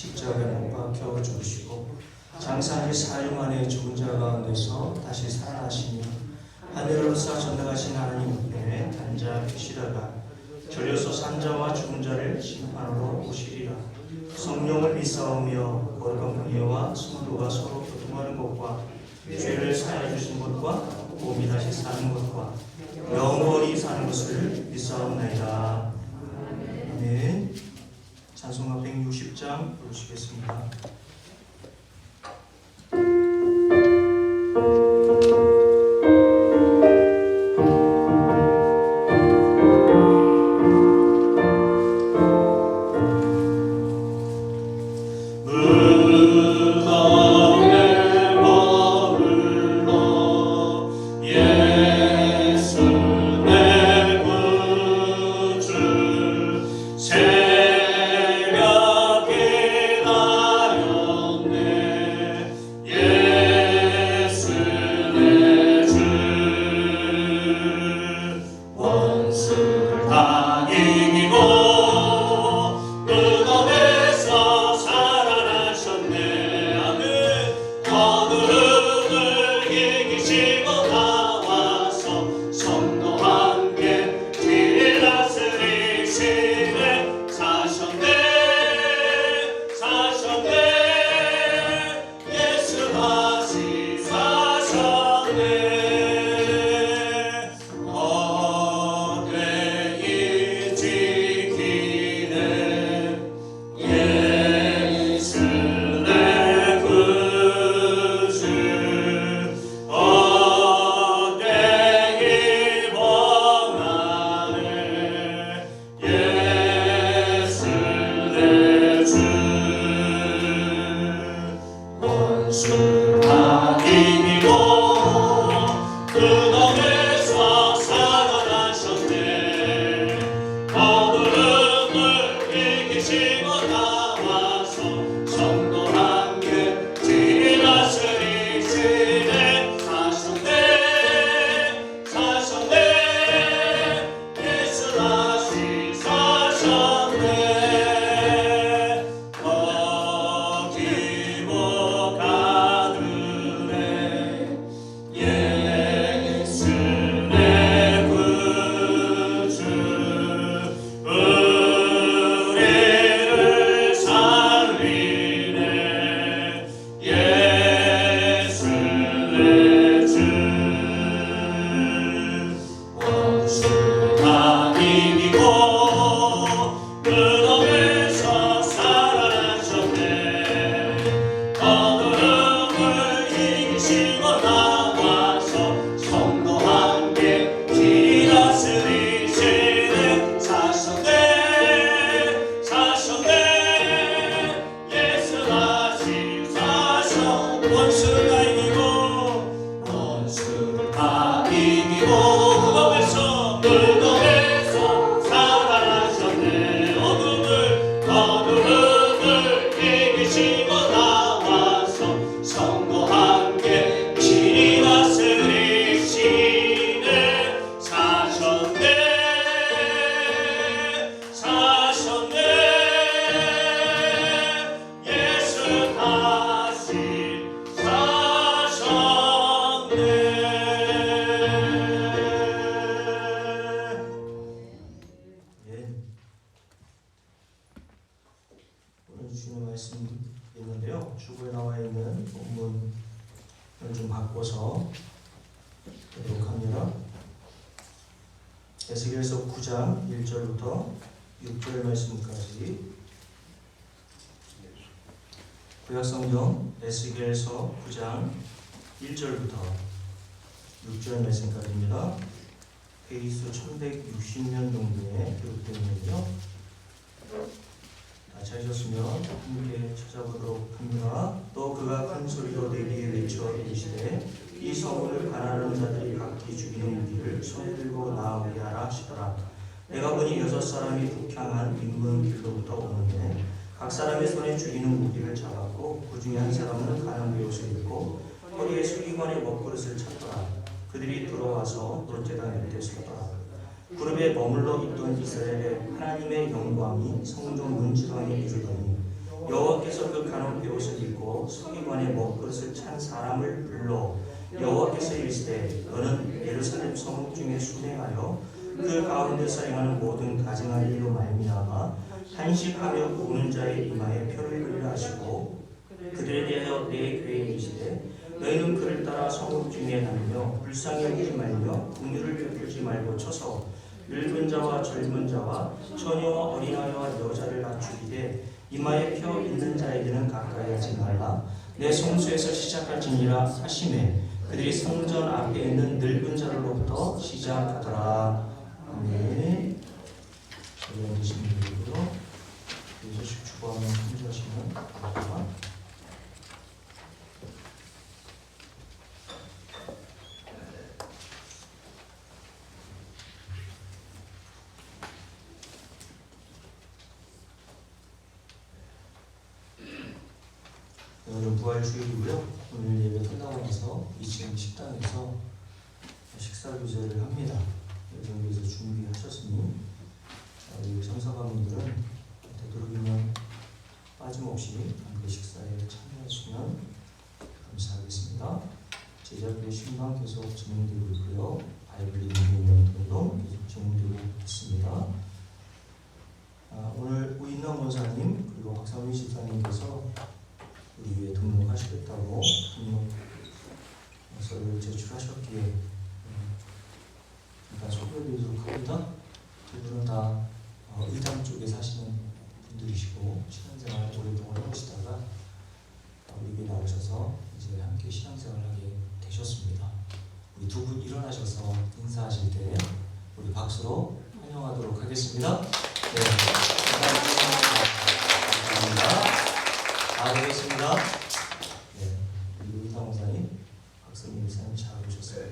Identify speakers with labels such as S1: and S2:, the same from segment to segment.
S1: 십자가에 못 박혀 죽으시고 장사하신 4일 만에 죽은 자 가운데서 다시 살아나시며 하늘로 사 전능하신 하나님 앞에 앉아 계시다가 저려서 산자와 죽은 자를 심판하러 오시리라. 성령을 믿사오며 거룩한 공예와 성도가 서로 교통하는 것과 죄를 사하여 주신 것과 몸이 다시 사는 것과 영원히 사는 것을 믿사옵나이다. 아멘. 찬송가 160장 부르시겠습니다.
S2: 주
S1: 에스겔서 9장 1절부터 6절 말씀까지. 구약성경 에스겔서 9장 1절부터 6절 말씀까지입니다. 페이스 1160년 정도에 기록되어 있는데요. 다 찾으셨으면 함께 찾아보도록 합니다. 또 그가 큰 소리로 내게 외쳐 이르시되 이 성을 가난한 자들이 각기 죽이는 무기를 손에 들고 나오게 하라 하시더라. 내가 보니 6사람이 북향한 인문 길로부터 오는데 각 사람의 손에 죽이는 무기를 잡았고 그 중에 한 사람은 가난 베옷을 입고 허리에 수기관의 먹그릇을 찼더라. 그들이 들어와서 롯제단 옆에 서더라. 그룹에 머물러 있던 이스라엘의 하나님의 영광이 성전 문지방에 이르더니 여호와께서 그 가난 베옷을 입고 수기관의 먹그릇을 찬 사람을 불러 여호와께서 이르시되 너는 예루살렘 성읍 중에 순회하여 그 가운데서 행하는 모든 가증한 일로 말미암아 한식하며 우는 자의 이마에 표를 그리라 하시고 그들에 대하여 내 괴에 이르시되 너희는 그를 따라 성읍 중에 다니며 불쌍히 여기지 말며 긍휼을 베풀지 말고 쳐서 늙은 자와 젊은 자와 처녀와 어린아이와 여자를 다 죽이되 이마에 표 있는 자에게는 가까이 하지 말라. 내 성소에서 시작할지니라 하시매 그들이 성전 앞에 있는 늙은 자들로부터 시작하더라. 아멘. 저희 앉으시면 되고요. 예수식 주보하면 참조하시면 됩니다. 오늘은 부활주일이고요. 오늘 예배 끝나고 나서 2층 식당에서 식사 교제를 합니다. 여기서 준비하셨으니 우리 성사관님들은 되도록이면 빠짐없이 함께 식사에 참여하시면 감사하겠습니다. 제자들의 신방 계속 진행되고 있고요. 바이블 읽는 운동 계속 진행되고 있습니다. 오늘 우인남 원사님 그리고 박상민 집사님께서 우리 위에 등록하시겠다고 등록서를 제출하셨기에 일단 소개해드리도록 합니다. 두 분은 다 의당 쪽에 사시는 분들이시고 신앙생활을 오랫동안 해오시다가 우리 위에 나오셔서 이제 함께 신앙생활을 하게 되셨습니다. 우리 두 분 일어나셔서 인사하실 때 우리 박수로 환영하도록 하겠습니다. 네, 감사합니다. 다 되겠습니다. 네, 우리 의당 원사님, 박성민 목사님 잘 오셨어요.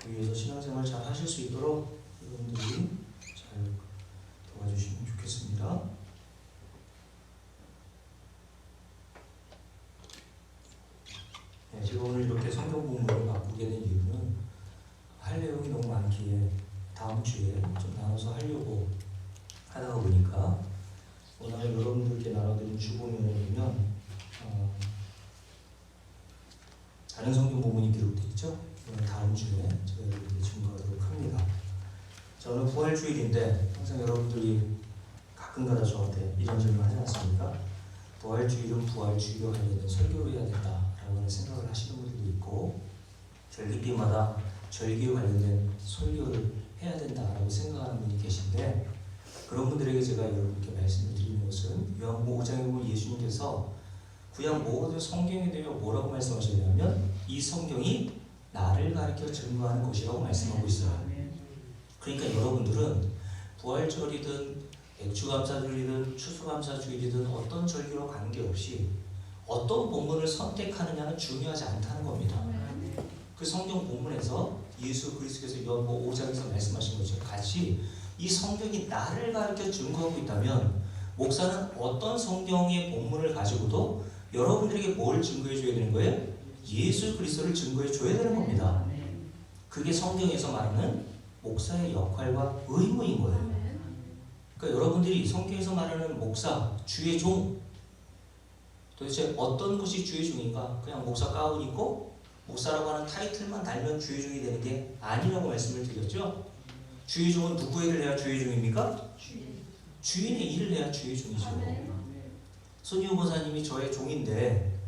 S1: 위에서 신앙생활 잘 하실 수 있도록 여러분들이 잘 도와주시면 좋겠습니다. 네, 제가 오늘 이렇게 성경 본문을 바꾸게 된 이유는 할 내용이 너무 많기에 다음 주에 좀 나눠서 하려고 하다가 보니까 오늘 여러분들께 나눠드린 주보면을 보면 다른 성경 본문이 기록되어 있죠. 다음 주에 제가 여러분들께 증거하도록 합니다. 자, 오늘 부활주일인데 항상 여러분들이 가끔가다 저한테 이런 질문 하지 않습니까? 부활주일은 부활주일과 관련된 설교를 해야 된다라고 하는 생각을 하시는 분들도 있고 절기때마다 절기에 관련된 설교를 해야 된다라고 생각하는 분이 계신데 그런 분들에게 제가 여러분께 말씀을 드리는 것은 요한복음 5장에 보면 예수님께서 구약 모든 성경에 대해 뭐라고 말씀하시냐면 이 성경이 나를 가르쳐 증거하는 것이라고 말씀하고 있어요. 그러니까 여러분들은 부활절이든 백주감사주일이든 추수감사주일이든 어떤 절기로 관계없이 어떤 본문을 선택하느냐는 중요하지 않다는 겁니다. 그 성경 본문에서 예수 그리스도께서 요한복음 5장에서 말씀하신 것처럼 같이 이 성경이 나를 가르쳐 증거하고 있다면 목사는 어떤 성경의 본문을 가지고도 여러분들에게 뭘 증거해 줘야 되는 거예요? 예수 그리스도를 증거해 줘야 되는 겁니다. 그게 성경에서 말하는 목사의 역할과 의무인 거예요. 그러니까 여러분들이 성경에서 말하는 목사, 주의 종 도대체 어떤 것이 주의 종인가? 그냥 목사 가운 입고 목사라고 하는 타이틀만 달면 주의 종이 되는 게 아니라고 말씀을 드렸죠. 주의 종은 누구의 일을 해야 주의 종입니까? 주인의 일을 해야 주의 종이죠.
S2: 손희우 권사님이 저의 종인데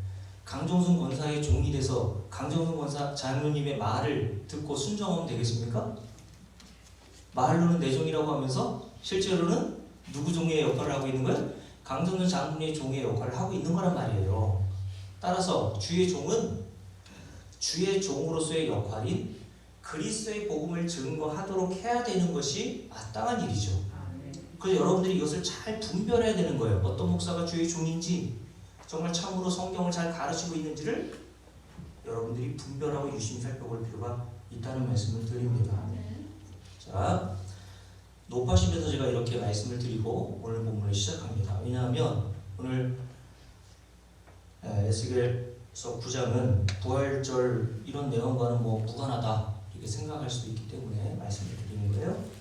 S2: 강정순 권사의 종이 돼서 강정순 권사 장로님의 말을 듣고 순종하면 되겠습니까? 말로는 내 종이라고 하면서 실제로는 누구 종의 역할을 하고 있는 거예요? 강정순 장로님의 종의 역할을 하고 있는 거란 말이에요. 따라서 주의 종은 주의 종으로서의 역할인 그리스도의 복음을 증거하도록 해야 되는 것이 마땅한 일이죠. 그래서 여러분들이 이것을 잘 분별해야 되는 거예요. 어떤 목사가 주의 종인지, 정말 참으로 성경을 잘 가르치고 있는지를 여러분들이 분별하고 유심히 살펴볼 필요가 있다는 말씀을 드립니다. 자, 높아심에서 제가 이렇게 말씀을 드리고 오늘 본문을 시작합니다. 왜냐하면 오늘 에스겔서 9장은 부활절 이런 내용과는 무관하다 이렇게 생각할 수도 있기 때문에 말씀을 드리는 거예요.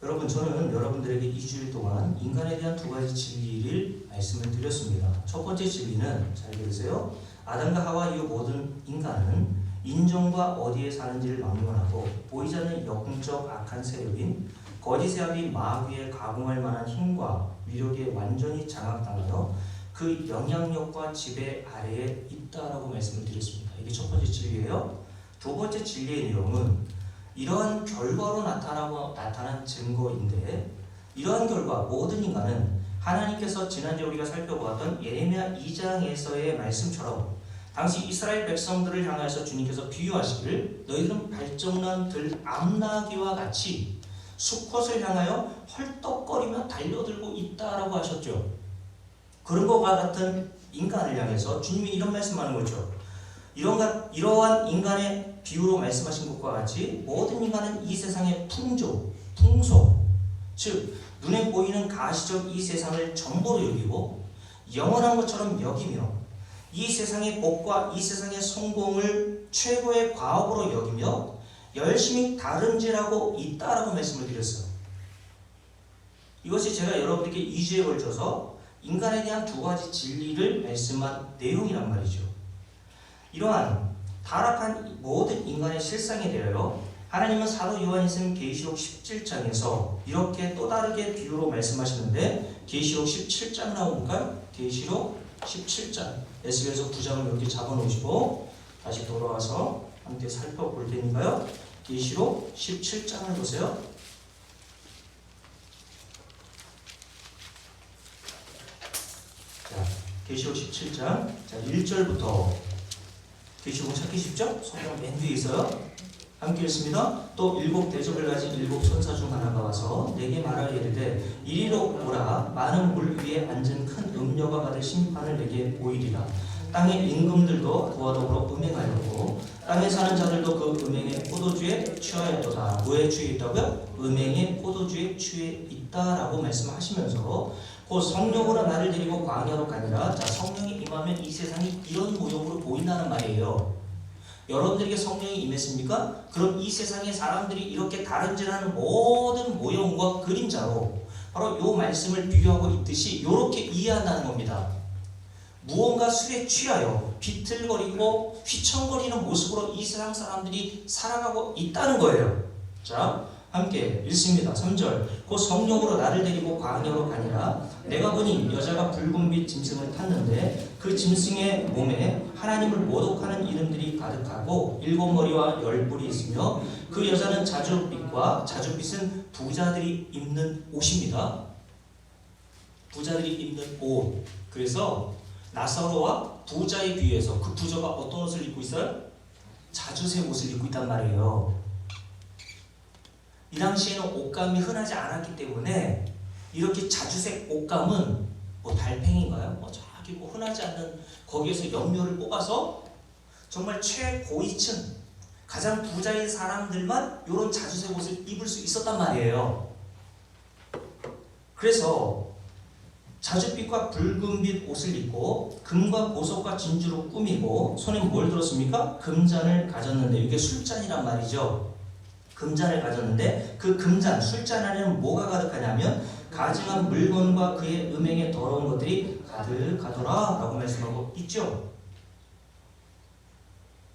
S2: 여러분, 저는 여러분들에게 2주일 동안 인간에 대한 두 가지 진리를 말씀을 드렸습니다. 첫 번째 진리는 잘 들으세요. 아담과 하와 이후 모든 인간은 인종과 어디에 사는지를 막론하고 보이지 않는 영적 악한 세력인 거짓의 아비 마귀에 가공할 만한 힘과 위력에 완전히 장악당하여 그 영향력과 지배 아래에 있다라고 말씀을 드렸습니다. 이게 첫 번째 진리예요. 두 번째 진리의 내용은 이러한 결과로 나타난 증거인데, 이러한 결과 모든 인간은 하나님께서 지난주에 우리가 살펴보았던 예레미야 2장에서의 말씀처럼 당시 이스라엘 백성들을 향하여서 주님께서 비유하시기를 너희들은 발정난 들 암나귀와 같이 수컷을 향하여 헐떡거리며 달려들고 있다라고 하셨죠. 그런 것과 같은 인간을 향해서 주님이 이런 말씀하는 거죠. 이러한 인간의 비유로 말씀하신 것과 같이 모든 인간은 이 세상의 풍조, 풍속, 즉 눈에 보이는 가시적 이 세상을 전부로 여기고 영원한 것처럼 여기며 이 세상의 복과 이 세상의 성공을 최고의 과업으로 여기며 열심히 다름질하고 있다라고 말씀을 드렸어요. 이것이 제가 여러분들께 2주에 걸쳐서 인간에 대한 두 가지 진리를 말씀한 내용이란 말이죠. 이러한 타락한 모든 인간의 실상에 대하여 하나님은 사도 요한이 쓴 계시록 17장에서 이렇게 또 다르게 비유로 말씀하시는데, 계시록 17장 나오니까 계시록 17장 에스겔서 9장을 여기 잡아놓으시고 다시 돌아와서 함께 살펴볼 테니까요. 계시록 17장을 보세요. 자, 계시록 17장 자 1절부터 계시록 찾기 쉽죠? 성경 맨 뒤에 있어요. 함께 읽습니다. 또 일곱 대접을 가진 일곱 천사 중 하나가 와서 내게 말하여 이르되 이리로 오라. 많은 물 위에 앉은 큰 음녀가 받을 심판을 내게 보이리라. 땅의 임금들도 그와 더불어 음행하였고 땅에 사는 자들도 그 음행의 포도주에 취하였도다. 뭐에 취해 있다고요? 음행의 포도주에 취해 있다라고 말씀하시면서 곧 성령으로 나를 데리고 광야로 가니라. 자, 성령이 임하면 이 세상이 이런 모형으로 보인다는 말이에요. 여러분들에게 성령이 임했습니까? 그럼 이 세상의 사람들이 이렇게 다른질하는 모든 모형과 그림자로 바로 이 말씀을 비교하고 있듯이 이렇게 이해한다는 겁니다. 무언가 술에 취하여 비틀거리고 휘청거리는 모습으로 이 세상 사람들이 살아가고 있다는 거예요. 자, 함께 읽습니다. 3절 곧 성령으로 나를 데리고 광야로 가니라. 내가 보니 여자가 붉은빛 짐승을 탔는데 그 짐승의 몸에 하나님을 모독하는 이름들이 가득하고 7머리와 10뿔이 있으며 그 여자는 자줏빛과 자줏빛은 부자들이 입는 옷입니다. 부자들이 입는 옷. 그래서 나사로와 부자에 비해서 그 부자가 어떤 옷을 입고 있어요? 자주색 옷을 입고 있단 말이에요. 이 당시에는 옷감이 흔하지 않았기 때문에 이렇게 자주색 옷감은 달팽인가요? 저기 흔하지 않는 거기에서 염료를 뽑아서 정말 최고위층 가장 부자인 사람들만 이런 자주색 옷을 입을 수 있었단 말이에요. 그래서 자줏빛과 붉은빛 옷을 입고 금과 보석과 진주로 꾸미고 손에 뭘 들었습니까? 금잔을 가졌는데 이게 술잔이란 말이죠. 금잔을 가졌는데 그 금잔, 술잔 안에는 뭐가 가득하냐면 가증한 물건과 그의 음행에 더러운 것들이 가득하더라 라고 말씀하고 있죠.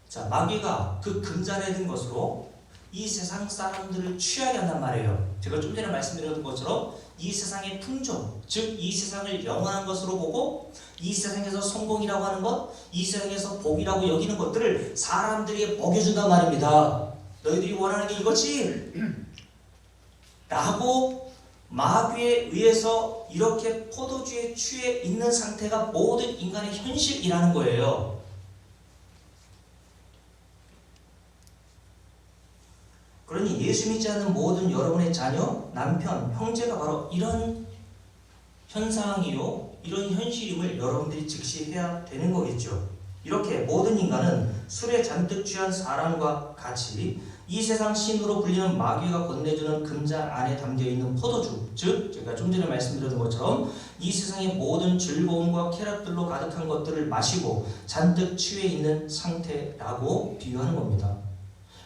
S2: 자, 마귀가 그 금잔에 든 것으로 이 세상 사람들을 취하게 한단 말이에요. 제가 좀 전에 말씀드렸던 것처럼 이 세상의 풍조, 즉 이 세상을 영원한 것으로 보고 이 세상에서 성공이라고 하는 것, 이 세상에서 복이라고 여기는 것들을 사람들이 먹여준단 말입니다. 너희들이 원하는 게 이거지? 라고 마귀에 의해서 이렇게 포도주에 취해 있는 상태가 모든 인간의 현실이라는 거예요. 그러니 예수 믿지 않는 모든 여러분의 자녀, 남편, 형제가 바로 이런 현상이요, 이런 현실임을 여러분들이 직시해야 되는 거겠죠. 이렇게 모든 인간은 술에 잔뜩 취한 사람과 같이 이 세상 신으로 불리는 마귀가 건네주는 금잔 안에 담겨있는 포도주, 즉 제가 좀 전에 말씀드렸던 것처럼 이 세상의 모든 즐거움과 쾌락들로 가득한 것들을 마시고 잔뜩 취해 있는 상태라고 비유하는 겁니다.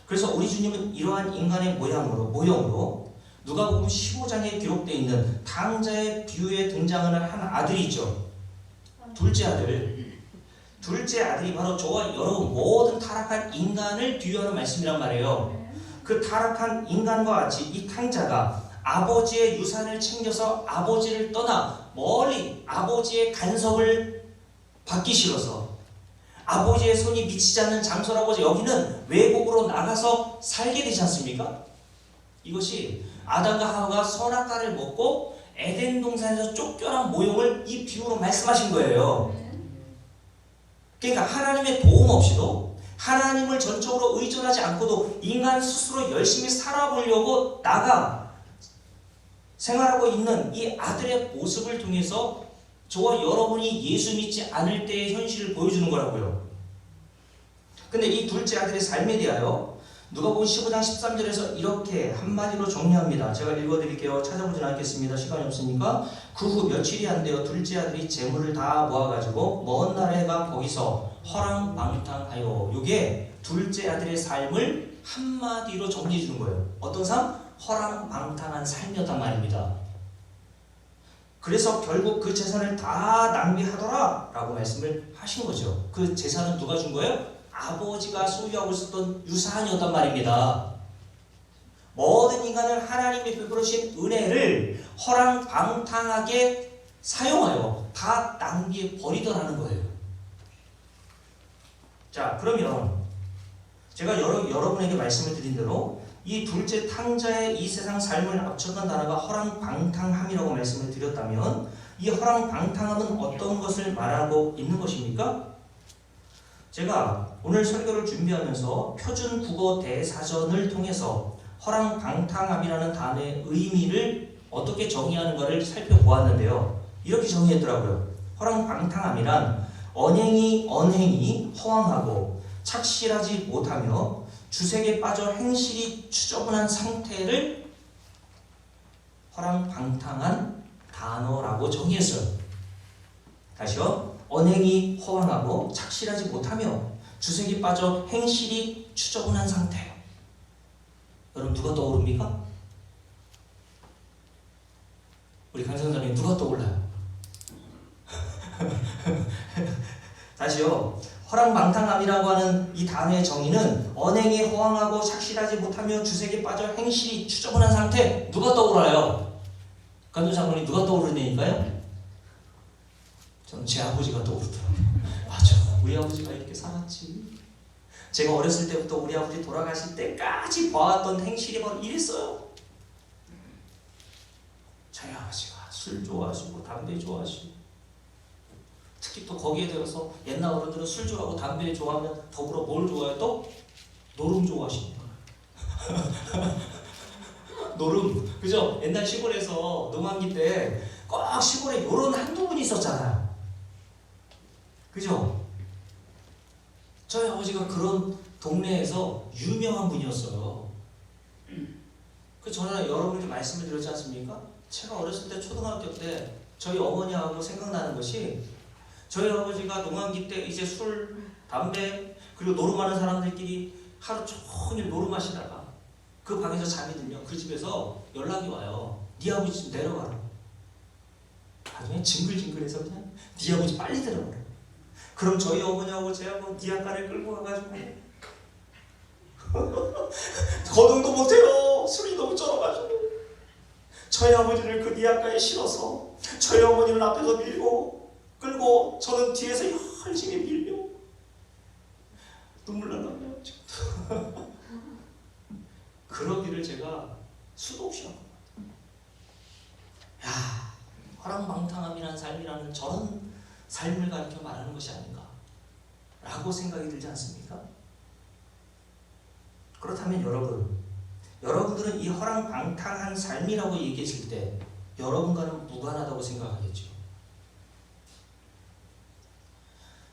S2: 그래서 우리 주님은 이러한 인간의 모형으로 누가복음 15장에 기록되어 있는 탕자의 비유에 등장하는 한 아들이 있죠. 둘째 아들이 바로 저와 여러분 모든 타락한 인간을 비유하는 말씀이란 말이에요. 그 타락한 인간과 같이 이 탕자가 아버지의 유산을 챙겨서 아버지를 떠나 멀리 아버지의 간섭을 받기 싫어서 아버지의 손이 미치지 않는 장소라고 여기는 외국으로 나가서 살게 되지 않습니까? 이것이 아담과 하와가 선악과를 먹고 에덴 동산에서 쫓겨난 모형을 이 비유로 말씀하신 거예요. 그러니까 하나님의 도움 없이도 하나님을 전적으로 의존하지 않고도 인간 스스로 열심히 살아보려고 나가 생활하고 있는 이 아들의 모습을 통해서 저와 여러분이 예수 믿지 않을 때의 현실을 보여주는 거라고요. 근데 이 둘째 아들의 삶에 대하여 누가복음 15장 13절에서 이렇게 한마디로 정리합니다. 제가 읽어드릴게요. 찾아보진 않겠습니다. 시간이 없으니까. 그 후 며칠이 안 되어 둘째 아들이 재물을 다 모아가지고 먼 나라에 가 거기서 허랑방탕하여. 이게 둘째 아들의 삶을 한마디로 정리해 주는 거예요. 어떤 삶? 허랑방탕한 삶이었단 말입니다. 그래서 결국 그 재산을 다 낭비하더라 라고 말씀을 하신 거죠. 그 재산은 누가 준 거예요? 아버지가 소유하고 있었던 유산이었단 말입니다. 모든 인간을 하나님이 베풀으신 은혜를 허랑방탕하게 사용하여 다 낭비해 버리더라는 거예요. 자, 그러면 제가 여러분에게 말씀을 드린 대로 이 둘째 탕자의 이 세상 삶을 합쳤던 단어가 허랑방탕함이라고 말씀을 드렸다면 이 허랑방탕함은 어떤 것을 말하고 있는 것입니까? 제가 오늘 설교를 준비하면서 표준 국어 대사전을 통해서 허랑방탕함이라는 단어의 의미를 어떻게 정의하는가를 살펴보았는데요. 이렇게 정의했더라고요. 허랑방탕함이란 언행이 허황하고 착실하지 못하며 주색에 빠져 행실이 추저분한 상태를 허랑방탕한 단어라고 정의했어요. 다시요. 언행이 허황하고 착실하지 못하며 주색이 빠져 행실이 추저분한 상태. 여러분 누가 떠오릅니까? 우리 강선사님 누가 떠올라요? 다시요. 허랑방탕함이라고 하는 이 단어의 정의는 언행이 허황하고 착실하지 못하며 주색에 빠져 행실이 추저분한 상태. 누가 떠올라요? 강선사님 누가 떠오르냐니까요? 저는 제 아버지가 떠오르더라고요. 맞아, 우리 아버지가 이렇게 살았지. 제가 어렸을 때부터 우리 아버지 돌아가실 때까지 봐왔던 행실이 바로 이랬어요. 저희 아버지가 술 좋아하시고 담배 좋아하시고, 특히 또 거기에 들어서 옛날 어른들은 술 좋아하고 담배 좋아하면 더불어 뭘 좋아해요? 또? 노름 좋아하십니다. 노름, 그죠? 옛날 시골에서 농한기 때 꼭 시골에 요런 한두 분이 있었잖아요. 그죠? 저희 아버지가 그런 동네에서 유명한 분이었어요. 그 전에 여러분께 말씀을 드렸지 않습니까? 제가 어렸을 때 초등학교 때 저희 어머니하고 생각나는 것이, 저희 아버지가 농한기 때 이제 술, 담배 그리고 노름하는 사람들끼리 하루 종일 노름하시다가 그 방에서 잠이 들면 그 집에서 연락이 와요. 네 아버지 좀 내려가라. 나중에 징글징글해서 그냥 네 아버지 빨리 데려가라. 그럼 저희 어머니하고 제 아버지 니아까를 끌고 가가지고
S1: 거동도 못해요. 술이 너무 쩔어가지고. 저희 아버지를 그 니아가에 실어서 저희 어머니는 앞에서 밀고 끌고 저는 뒤에서 열심히 밀며 눈물 나네요. 그러기를 제가 수도 없이 하고. 야, 화랑방탕함이라는 삶이라는 저런 삶을 가르쳐 말하는 것이 아닌가 라고 생각이 들지 않습니까? 그렇다면 여러분들은 이 허랑방탕한 삶이라고 얘기했을 때 여러분과는 무관하다고 생각하겠죠.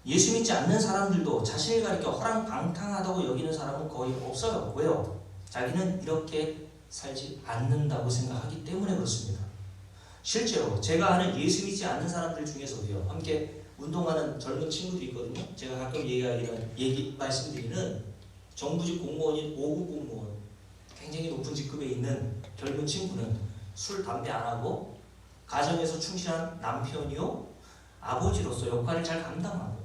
S1: 예수 믿지 않는 사람들도 자신을 가리켜 허랑방탕하다고 여기는 사람은 거의 없어요. 왜요? 자기는 이렇게 살지 않는다고 생각하기 때문에 그렇습니다. 실제로 제가 아는 예수 믿지 않는 사람들 중에서도요, 함께 운동하는 젊은 친구들이 있거든요. 제가 가끔 말씀드리는 정부직 공무원인 5급 공무원, 굉장히 높은 직급에 있는 젊은 친구는 술, 담배 안 하고 가정에서 충실한 남편이요, 아버지로서 역할을 잘 감당하고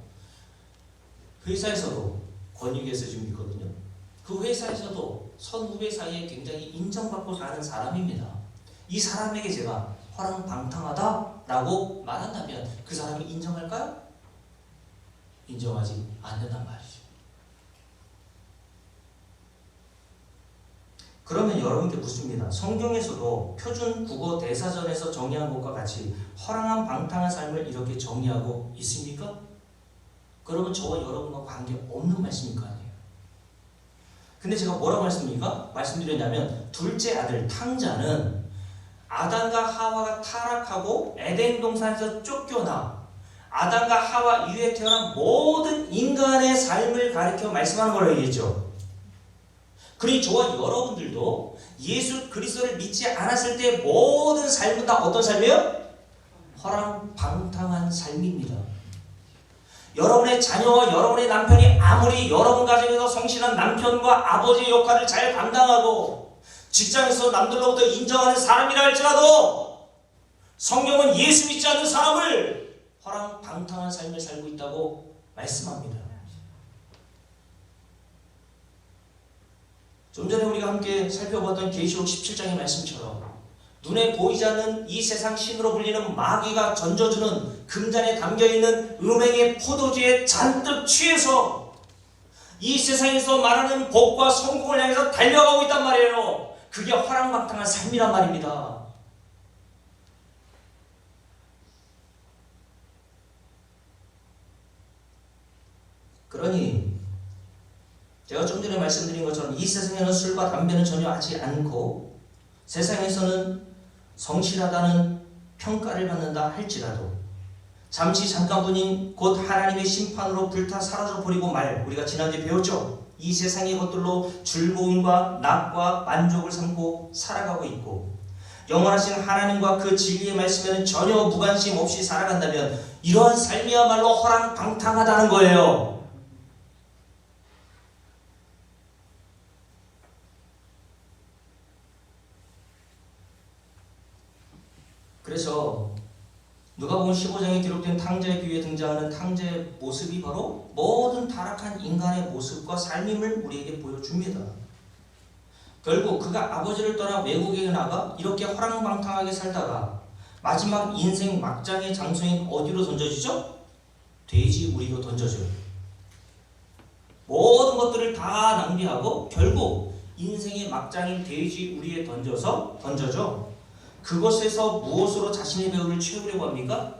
S1: 회사에서도 권익에서 지금 있거든요. 그 회사에서도 선후배 사이에 굉장히 인정받고 사는 사람입니다. 이 사람에게 제가 허랑방탕하다라고 말한다면 그 사람이 인정할까요? 인정하지 않는단 말이죠. 그러면 여러분께 묻습니다. 성경에서도 표준 국어 대사전에서 정의한 것과 같이 허랑한 방탕한 삶을 이렇게 정의하고 있습니까? 그러면 저와 여러분과 관계없는 말씀일 거 아니에요. 근데 제가 뭐라고 말씀드렸냐면 둘째 아들 탕자는 아담과 하와가 타락하고 에덴 동산에서 쫓겨나 아담과 하와 이후에 태어난 모든 인간의 삶을 가리켜 말씀하는 거라고 얘기했죠. 그러니 저와 여러분들도 예수 그리스도를 믿지 않았을 때 모든 삶은 다 어떤 삶이에요? 허랑방탕한 삶입니다. 여러분의 자녀와 여러분의 남편이 아무리 여러분 가정에서 성실한 남편과 아버지의 역할을 잘 감당하고 직장에서 남들로부터 인정하는 사람이라 할지라도 성경은 예수 믿지 않는 사람을 허랑방탕한 삶을 살고 있다고 말씀합니다. 좀 전에 우리가 함께 살펴봤던 계시록 17장의 말씀처럼 눈에 보이지 않는 이 세상 신으로 불리는 마귀가 던져주는 금잔에 담겨있는 음행의 포도주에 잔뜩 취해서 이 세상에서 말하는 복과 성공을 향해서 달려가고 있단 말이에요. 그게 허랑방탕한 삶이란 말입니다. 그러니 제가 좀 전에 말씀드린 것처럼 이 세상에는 술과 담배는 전혀 하지 않고 세상에서는 성실하다는 평가를 받는다 할지라도 잠깐뿐인 곧 하나님의 심판으로 불타 사라져 버리고 말, 우리가 지난주에 배웠죠. 이 세상의 것들로 즐거움과 낙과 만족을 삼고 살아가고 있고 영원하신 하나님과 그 진리의 말씀에는 전혀 무관심 없이 살아간다면 이러한 삶이야말로 허랑방탕하다는 거예요. 그래서 누가복음 15장에 기록된 탕자의 비유에 등장하는 탕자의 모습이 바로 모든 타락한 인간의 모습과 삶임을 우리에게 보여줍니다. 결국 그가 아버지를 떠나 외국에 나가 이렇게 허랑방탕하게 살다가 마지막 인생 막장의 장소인 어디로 던져지죠? 돼지 우리로 던져져요. 모든 것들을 다 낭비하고 결국 인생의 막장인 돼지 우리에 던져져 그것에서 무엇으로 자신의 배후를 채우려고 합니까?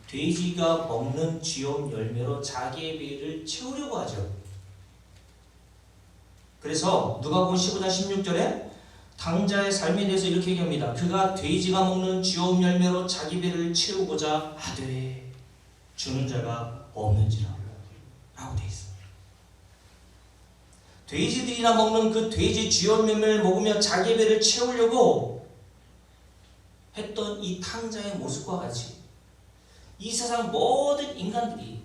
S1: 돼지가 먹는 쥐염 열매로 자기의 배를 채우려고 하죠. 그래서 누가복음 15장 16절에 탕자의 삶에 대해서 이렇게 얘기합니다. 그가 돼지가 먹는 쥐염 열매로 자기 배를 채우고자 하되 주는 자가 없는지라 라고 되어 있어요. 돼지들이나 먹는 그 돼지 쥐염 열매를 먹으며 자기 배를 채우려고 했던 이 탕자의 모습과 같이 이 세상 모든 인간들이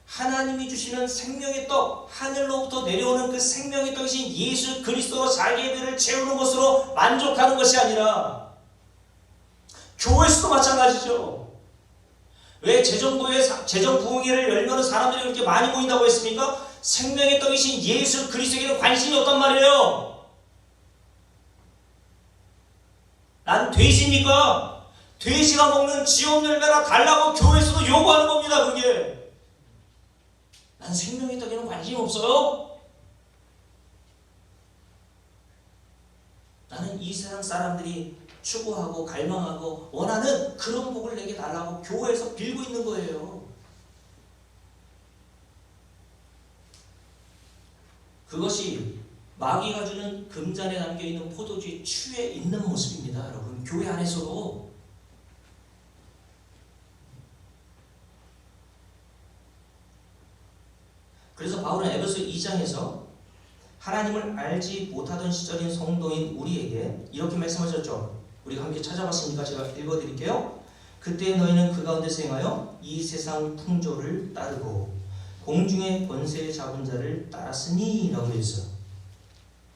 S1: 하나님이 주시는 생명의 떡, 하늘로부터 내려오는 그 생명의 떡이신 예수 그리스도로 자기의 배를 채우는 것으로 만족하는 것이 아니라 교회에서도 마찬가지죠. 왜 재정부흥회를 열면 사람들이 그렇게 많이 모인다고 했습니까?
S2: 생명의 떡이신 예수 그리스도에게는 관심이 없단 말이에요. 난 돼지입니까? 돼지가 먹는 지옥 열매나 달라고 교회에서도 요구하는 겁니다. 그게. 난 생명의 떡에는 관심이 없어요. 나는 이 세상 사람들이 추구하고 갈망하고 원하는 그런 복을 내게 달라고 교회에서 빌고 있는 거예요. 그것이 마귀가 주는 금잔에 담겨있는 포도주에 취해 있는 모습입니다. 여러분, 교회 안에서도. 그래서 바울은 에베소 2장에서 하나님을 알지 못하던 시절인 성도인 우리에게 이렇게 말씀하셨죠. 우리가 함께 찾아봤으니까 제가 읽어드릴게요. 그때 너희는 그 가운데서 행하여 이 세상 풍조를 따르고 공중의 권세 잡은 자를 따랐으니 라고 되어 있어요.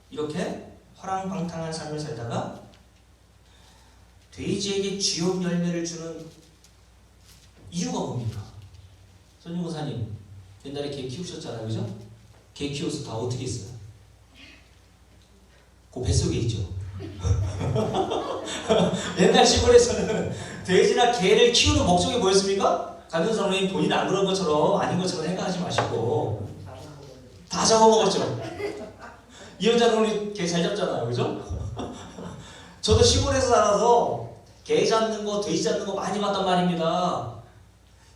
S2: 이렇게 허랑방탕한 삶을 살다가 돼지에게 쥐욕 열매를 주는 이유가 뭡니까? 선생님고사님 옛날에 개 키우셨잖아요, 그죠? 개 키워서 다 어떻게 했어요? 그 뱃속에 있죠. 옛날 시골에서는 돼지나 개를 키우는 목적이 뭐였습니까? 강변선생님 본인 안 그런 것처럼 아닌 것처럼 생각하지 마시고 다 잡아먹었죠. 이 여자는 우리 개 잘 잡잖아요, 그죠? 저도 시골에서 살아서 개 잡는 거, 돼지 잡는 거 많이 봤단 말입니다.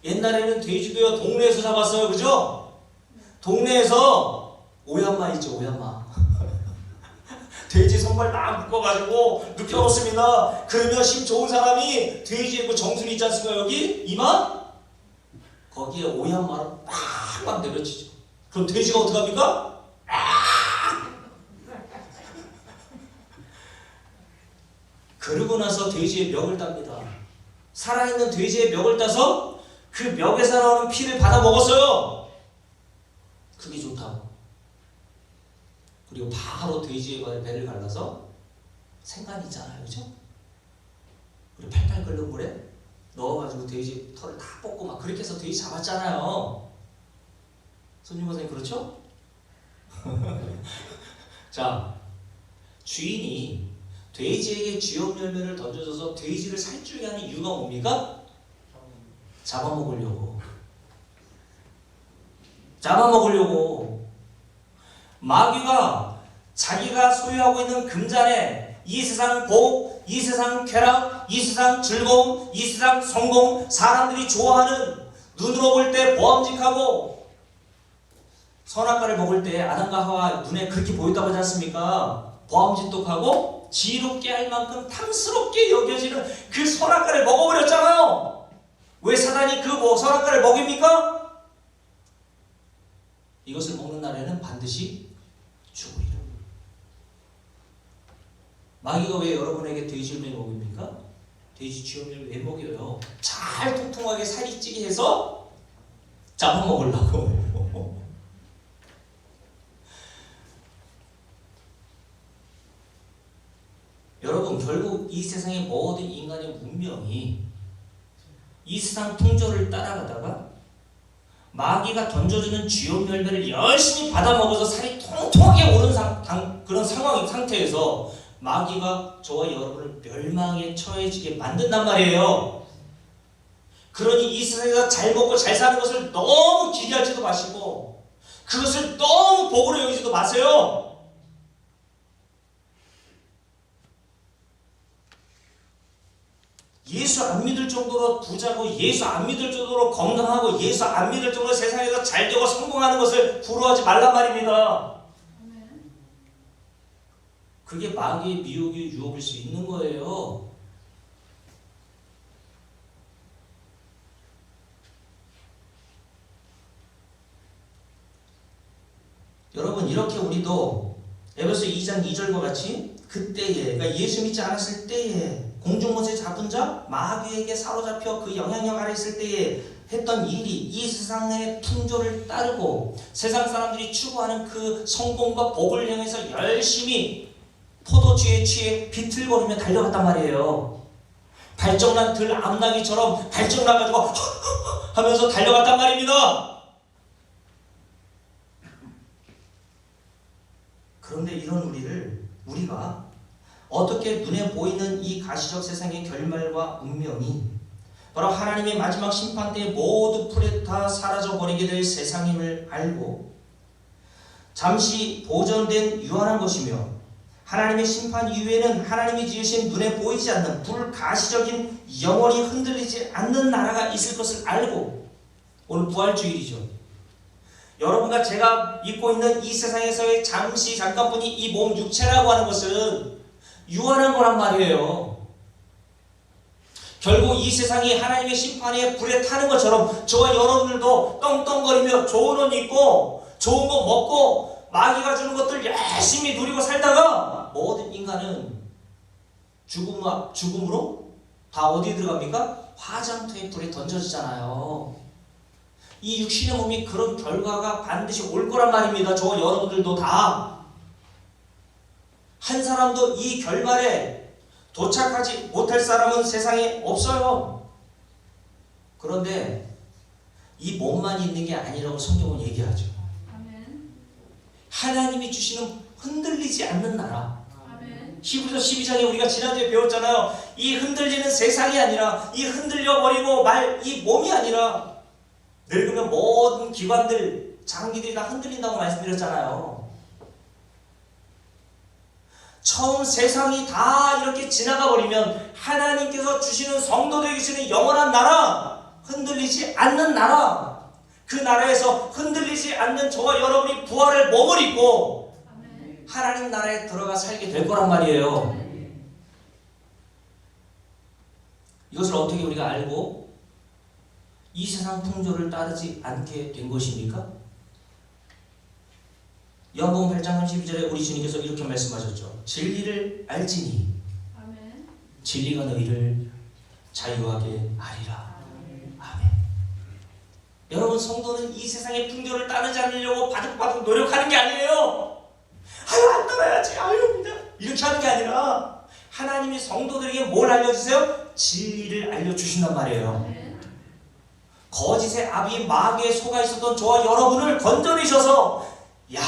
S2: 옛날에는 돼지도요 동네에서 잡았어요, 그죠? 동네에서 오얀마 있죠, 오얀마. 돼지 손발 딱 묶어가지고 눕혀놓습니다. 그러면 힘 좋은 사람이 돼지의 그 정수리 있지 않습니까? 여기 이마? 거기에 오얀마를 빡빡 내려치죠. 그럼 돼지가 어떡합니까? 그러고 나서 돼지의 멱을 땁니다. 살아있는 돼지의 멱을 따서 그 멱에서 나오는 피를 받아 먹었어요. 그게 좋다고. 그리고 바로 돼지의 배를 갈라서 생간이 있잖아요, 그죠? 그리고 팔팔 끓는 물에 넣어가지고 돼지 털을 다 뽑고 막 그렇게 해서 돼지 잡았잖아요. 손님 선생님 그렇죠? 자, 주인이 돼지에게 쥐욕 열매를 던져줘서 돼지를 살찌게 하는 이유가 뭡니까? 잡아먹으려고. 잡아먹으려고. 마귀가 자기가 소유하고 있는 금잔에 이 세상 복, 이 세상 쾌락, 이 세상 즐거움, 이 세상 성공, 사람들이 좋아하는 눈으로 볼 때 보암직하고 선악과를 먹을 때 아담과 하와 눈에 그렇게 보였다고 하지 않습니까? 보암직독하고 지롭게 할 만큼 탐스럽게 여겨지는 그 선악과를 먹어버렸잖아요. 왜 사단이 그 선악과를 먹입니까? 이것을 먹는 날에는 반드시 죽으리라. 마귀가 왜 여러분에게 돼지 열매 먹입니까? 돼지 쥐열매를 왜 먹여요? 잘 통통하게 살이 찌게 해서 잡아먹으려고. 여러분, 결국 이 세상의 모든 인간의 문명이 이 세상 풍조를 따라가다가 마귀가 던져주는 쥐욕 열매를 열심히 받아먹어서 살이 통통하게 오른 그런 상태에서 마귀가 저와 여러분을 멸망에 처해지게 만든단 말이에요. 그러니 이 세상에서 잘 먹고 잘 사는 것을 너무 기대하지도 마시고 그것을 너무 복으로 여기지도 마세요. 예수 안 믿을 정도로 부자고 예수 안 믿을 정도로 건강하고 예수 안 믿을 정도로 세상에서 잘되고 성공하는 것을 부러워하지 말란 말입니다. 그게 마귀의 미혹이 유혹일 수 있는 거예요. 여러분, 이렇게 우리도 에베소 2장 2절과 같이 그때에, 그러니까 예수 믿지 않았을 때에 공중권세 잡은 자 마귀에게 사로잡혀 그 영향력 아래 있을 때에 했던 일이 이 세상의 풍조를 따르고 세상 사람들이 추구하는 그 성공과 복을 향해서 열심히 포도주에 취해 비틀거리며 달려갔단 말이에요. 발정난 들 암나기처럼 발정나가지고 하면서 달려갔단 말입니다. 그런데 이런 우리가 어떻게 눈에 보이는 이 가시적 세상의 결말과 운명이 바로 하나님의 마지막 심판 때 모두 풀에 다 사라져버리게 될 세상임을 알고 잠시 보존된 유한한 것이며 하나님의 심판 이후에는 하나님이 지으신 눈에 보이지 않는 불가시적인 영원히 흔들리지 않는 나라가 있을 것을 알고 오늘 부활주일이죠. 여러분과 제가 입고 있는 이 세상에서의 잠깐뿐이 이 몸 육체라고 하는 것은 유한한 거란 말이에요. 결국 이 세상이 하나님의 심판의 불에 타는 것처럼 저와 여러분들도 떵떵거리며 좋은 옷 입고 좋은 거 먹고 마귀가 주는 것들 열심히 누리고 살다가 모든 인간은 죽음으로 다 어디 들어갑니까? 화장터의 불에 던져지잖아요. 이 육신의 몸이 그런 결과가 반드시 올 거란 말입니다. 저와 여러분들도 다. 한 사람도 이 결말에 도착하지 못할 사람은 세상에 없어요. 그런데 이 몸만 있는 게 아니라고 성경은 얘기하죠. 하나님이 주시는 흔들리지 않는 나라. 히브리서 12장에 우리가 지난주에 배웠잖아요. 이 흔들리는 세상이 아니라 이 흔들려버리고 이 몸이 아니라 늙으면 모든 기관들 장기들이 다 흔들린다고 말씀드렸잖아요. 처음 세상이 다 이렇게 지나가 버리면 하나님께서 주시는 성도들에게 주시는 영원한 나라, 흔들리지 않는 나라, 그 나라에서 흔들리지 않는 저와 여러분이 부활의 몸을 입고 하나님 나라에 들어가 살게 될 거란 말이에요. 이것을 어떻게 우리가 알고 이 세상 풍조를 따르지 않게 된 것입니까? 요한복음 8장 32절에 우리 주님께서 이렇게 말씀하셨죠. 진리를 알지니 진리가 너희를 자유하게 하리라. 아멘. 여러분, 성도는 이 세상의 풍조를 따르지 않으려고 바득바득 노력하는 게 아니에요. 아유, 안 따라야지. 아유, 이렇게 하는 게 아니라 하나님이 성도들에게 뭘 알려주세요? 진리를 알려주신단 말이에요. 거짓의 아비 마귀에 속아 있었던 저와 여러분을 건져내셔서 야,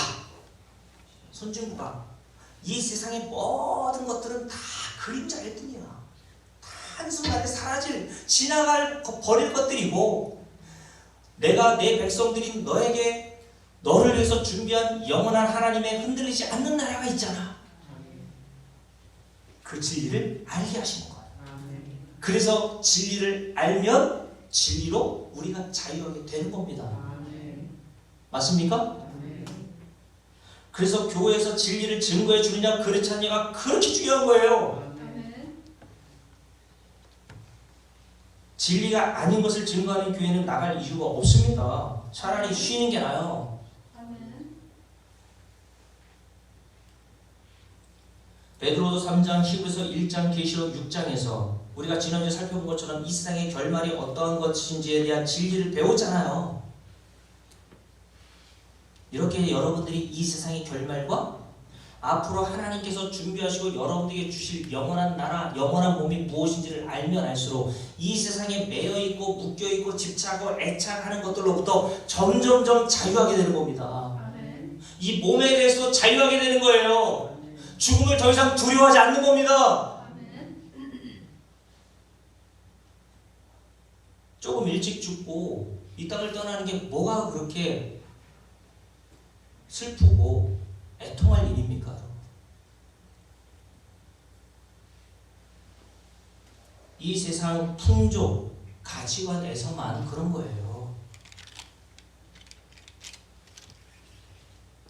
S2: 손진구가 이 세상의 모든 것들은 다 그림자일 뿐이야. 다 한순간에 사라질, 버릴 것들이고 내가 내 백성들인 너를 위해서 준비한 영원한 하나님의 흔들리지 않는 나라가 있잖아. 그 진리를 알게 하시는 거예요. 그래서 진리를 알면 진리로 우리가 자유하게 되는 겁니다. 맞습니까? 그래서 교회에서 진리를 증거해 주느냐 그렇지 않느냐가 그렇게 중요한 거예요. 진리가 아닌 것을 증거하는 교회는 나갈 이유가 없습니다. 차라리 쉬는 게 나아요. 베드로서 3장, 히브리서 1장, 계시록 6장에서 우리가 지난주에 살펴본 것처럼 이 세상의 결말이 어떠한 것인지에 대한 진리를 배웠잖아요. 이렇게 여러분들이 이 세상의 결말과 앞으로 하나님께서 준비하시고 여러분들에게 주실 영원한 나라, 영원한 몸이 무엇인지를 알면 알수록 이 세상에 매여있고 묶여있고 집착하고 애착하는 것들로부터 점점점 자유하게 되는 겁니다. 이 몸에 대해서도 자유하게 되는 거예요. 죽음을 더 이상 두려워하지 않는 겁니다. 조금 일찍 죽고 이 땅을 떠나는 게 뭐가 그렇게 슬프고 애통할 일입니까? 이 세상 풍조, 가치관에서만 그런 거예요.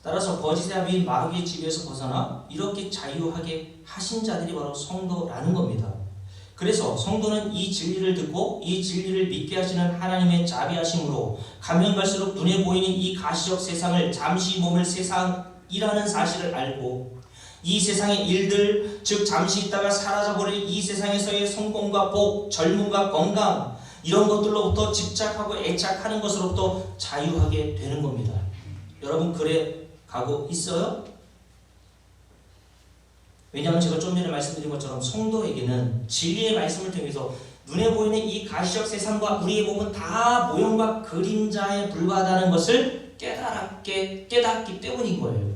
S2: 따라서 거짓의 아비인 마귀의 지배에서 벗어나 이렇게 자유하게 하신 자들이 바로 성도라는 겁니다. 그래서 성도는 이 진리를 듣고 이 진리를 믿게 하시는 하나님의 자비하심으로 가면 갈수록 눈에 보이는 이 가시적 세상을 잠시 몸을 세상이라는 사실을 알고 이 세상의 일들, 즉 잠시 있다가 사라져버릴 이 세상에서의 성공과 복, 젊음과 건강 이런 것들로부터 집착하고 애착하는 것으로부터 자유하게 되는 겁니다. 여러분 그래 가고 있어요? 왜냐하면 제가 좀 전에 말씀드린 것처럼 성도에게는 진리의 말씀을 통해서 눈에 보이는 이 가시적 세상과 우리의 몸은 다 모형과 그림자에 불과하다는 것을 깨닫기 때문인 거예요.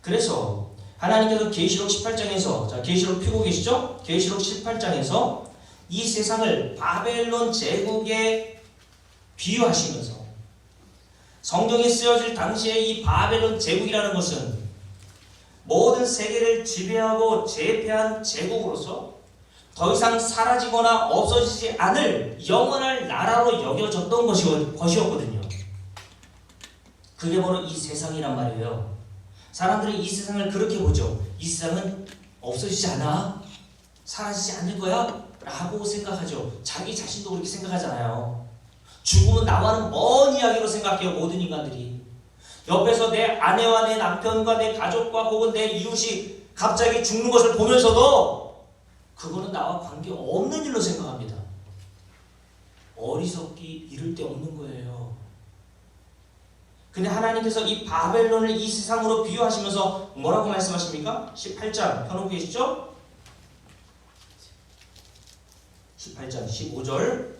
S2: 그래서 하나님께서 계시록 18장에서 자 계시록 펴고 계시죠? 계시록 18장에서 이 세상을 바벨론 제국에 비유하시면서 성경에 쓰여질 당시에 이 바벨론 제국이라는 것은 모든 세계를 지배하고 제패한 제국으로서 더 이상 사라지거나 없어지지 않을 영원할 나라로 여겨졌던 것이었거든요. 그게 바로 이 세상이란 말이에요. 사람들은 이 세상을 그렇게 보죠. 이 세상은 없어지지 않아? 사라지지 않을 거야? 라고 생각하죠. 자기 자신도 그렇게 생각하잖아요. 죽음은 나와는 먼 이야기로 생각해요. 모든 인간들이. 옆에서 내 아내와 내 남편과 내 가족과 혹은 내 이웃이 갑자기 죽는 것을 보면서도 그거는 나와 관계없는 일로 생각합니다. 어리석기 이를 데 없는 거예요. 근데 하나님께서 이 바벨론을 이 세상으로 비유하시면서 뭐라고 말씀하십니까? 18장 펴놓고 계시죠? 18장 15절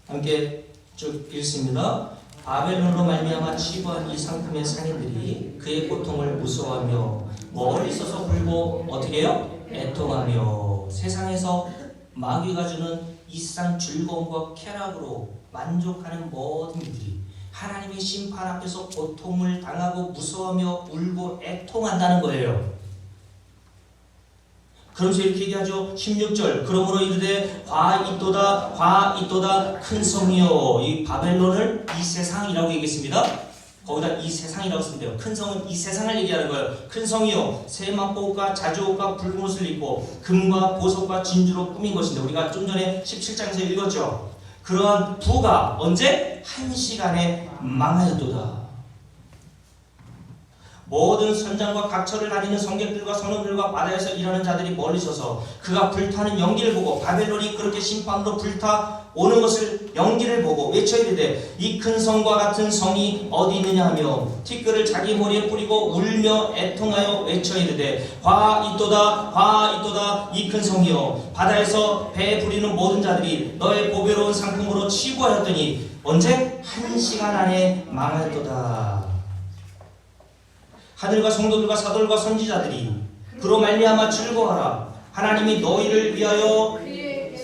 S2: 함께 쭉 읽습니다. 바벨론으로 말미암아 치부한 이 상품의 상인들이 그의 고통을 무서워하며 멀리 서서 불고 어떻게 해요? 애통하며 세상에서 마귀가 주는 이 세상 즐거움과 쾌락으로 만족하는 모든 이들이 하나님의 심판 앞에서 고통을 당하고 무서워하며 울고 애통한다는 거예요. 그러면서 이렇게 얘기하죠. 16절 그러므로 이르되 화 있도다 큰 성이여. 이 바벨론을 이 세상이라고 얘기했습니다. 거기다 이 세상이라고 쓰면 돼요. 큰 성은 이 세상을 얘기하는 거예요. 큰 성이요 세마포옷과 자주옷과 붉은 옷을 입고 금과 보석과 진주로 꾸민 것인데 우리가 좀 전에 17장에서 읽었죠. 그러한 부가 언제? 한 시간에 망하였도다. 모든 선장과 각처를 다니는 성객들과 선원들과 바다에서 일하는 자들이 멀리 서서 그가 불타는 연기를 보고 바벨론이 그렇게 심판으로 불타오는 것을 연기를 보고 외쳐 이르되 이 큰 성과 같은 성이 어디 있느냐 하며 티끌을 자기 머리에 뿌리고 울며 애통하여 외쳐 이르되 화 있도다 이 큰 성이여. 바다에서 배 부리는 모든 자들이 너의 보배로운 상품으로 치부하였더니 언제? 한 시간 안에 망하였도다. 하늘과 성도들과 사도들과 선지자들이 그로 말미암아 즐거워하라. 하나님이 너희를 위하여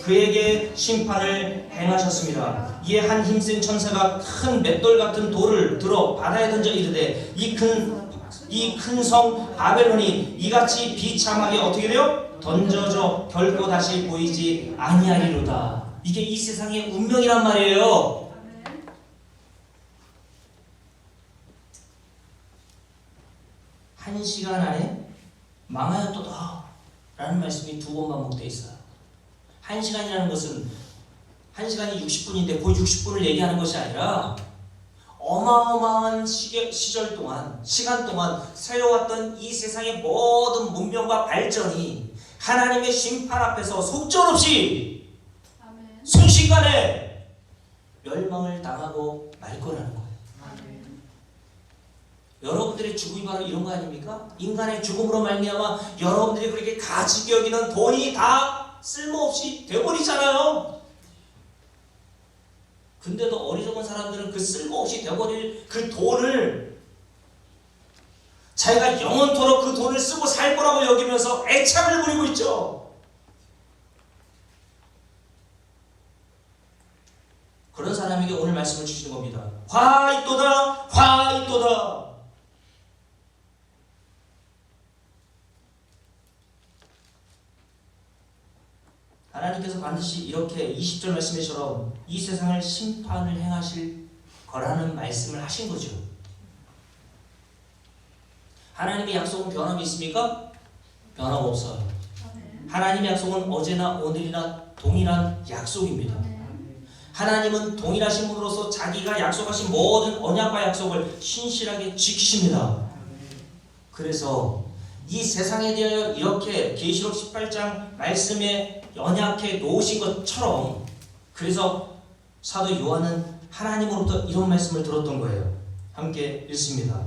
S2: 그에게 심판을 행하셨습니다. 이에 한 힘센 천사가 큰 맷돌 같은 돌을 들어 바다에 던져 이르되 이 큰 성 바벨론이 이같이 비참하게 어떻게 돼요? 던져져 결코 다시 보이지 아니하리로다. 이게 이 세상의 운명이란 말이에요. 한 시간 안에 망하였도다 라는 말씀이 두 번 반복되어 있어요. 한 시간이라는 것은 한 시간이 60분인데 그 60분을 얘기하는 것이 아니라 어마어마한 시절 동안 시간 동안 세워왔던 이 세상의 모든 문명과 발전이 하나님의 심판 앞에서 속절없이 순식간에 멸망을 당하고 말 거라는 거예요. 여러분들의 죽음이 바로 이런 거 아닙니까? 인간의 죽음으로 말미암아 여러분들이 그렇게 가치게 여기는 돈이 다 쓸모없이 되어버리잖아요. 근데도 어리석은 사람들은 그 쓸모없이 되어버릴 그 돈을 자기가 영원토록 그 돈을 쓰고 살 거라고 여기면서 애착을 부리고 있죠. 그런 사람에게 오늘 말씀을 주시는 겁니다. 화 있도다. 하나님께서 반드시 이렇게 20절 말씀처럼 이 세상을 심판을 행하실 거라는 말씀을 하신 거죠. 하나님의 약속은 변함이 있습니까? 변함 없어요. 하나님의 약속은 어제나 오늘이나 동일한 약속입니다. 하나님은 동일하신 분으로서 자기가 약속하신 모든 언약과 약속을 신실하게 지키십니다. 그래서 이 세상에 대하여 이렇게 계시록 18장 말씀에 언약해 놓으신 것처럼 그래서 사도 요한은 하나님으로부터 이런 말씀을 들었던 거예요. 함께 읽습니다.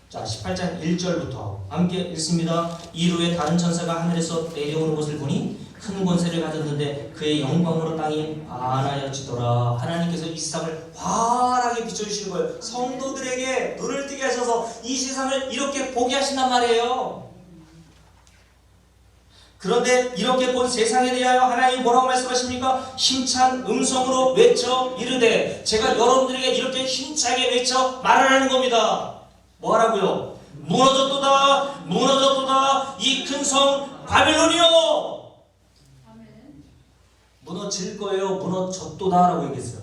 S2: 자, 18장 1절부터 함께 읽습니다. 이후에 다른 천사가 하늘에서 내려오는 것을 보니 큰 권세를 가졌는데 그의 영광으로 땅이 반하여지더라. 하나님께서 이 세상을 환하게 비춰주시는 거예요. 성도들에게 눈을 뜨게 하셔서 이 세상을 이렇게 보게 하신단 말이에요. 그런데 이렇게 본 세상에 대하여 하나님 뭐라고 말씀하십니까? 힘찬 음성으로 외쳐 이르되, 제가 여러분들에게 이렇게 힘차게 외쳐 말하라는 겁니다. 뭐하라고요? 무너졌도다 무너졌도다 이 큰 성 바벨론이여. 무너질 거예요. 무너졌도다 라고 얘기했어요.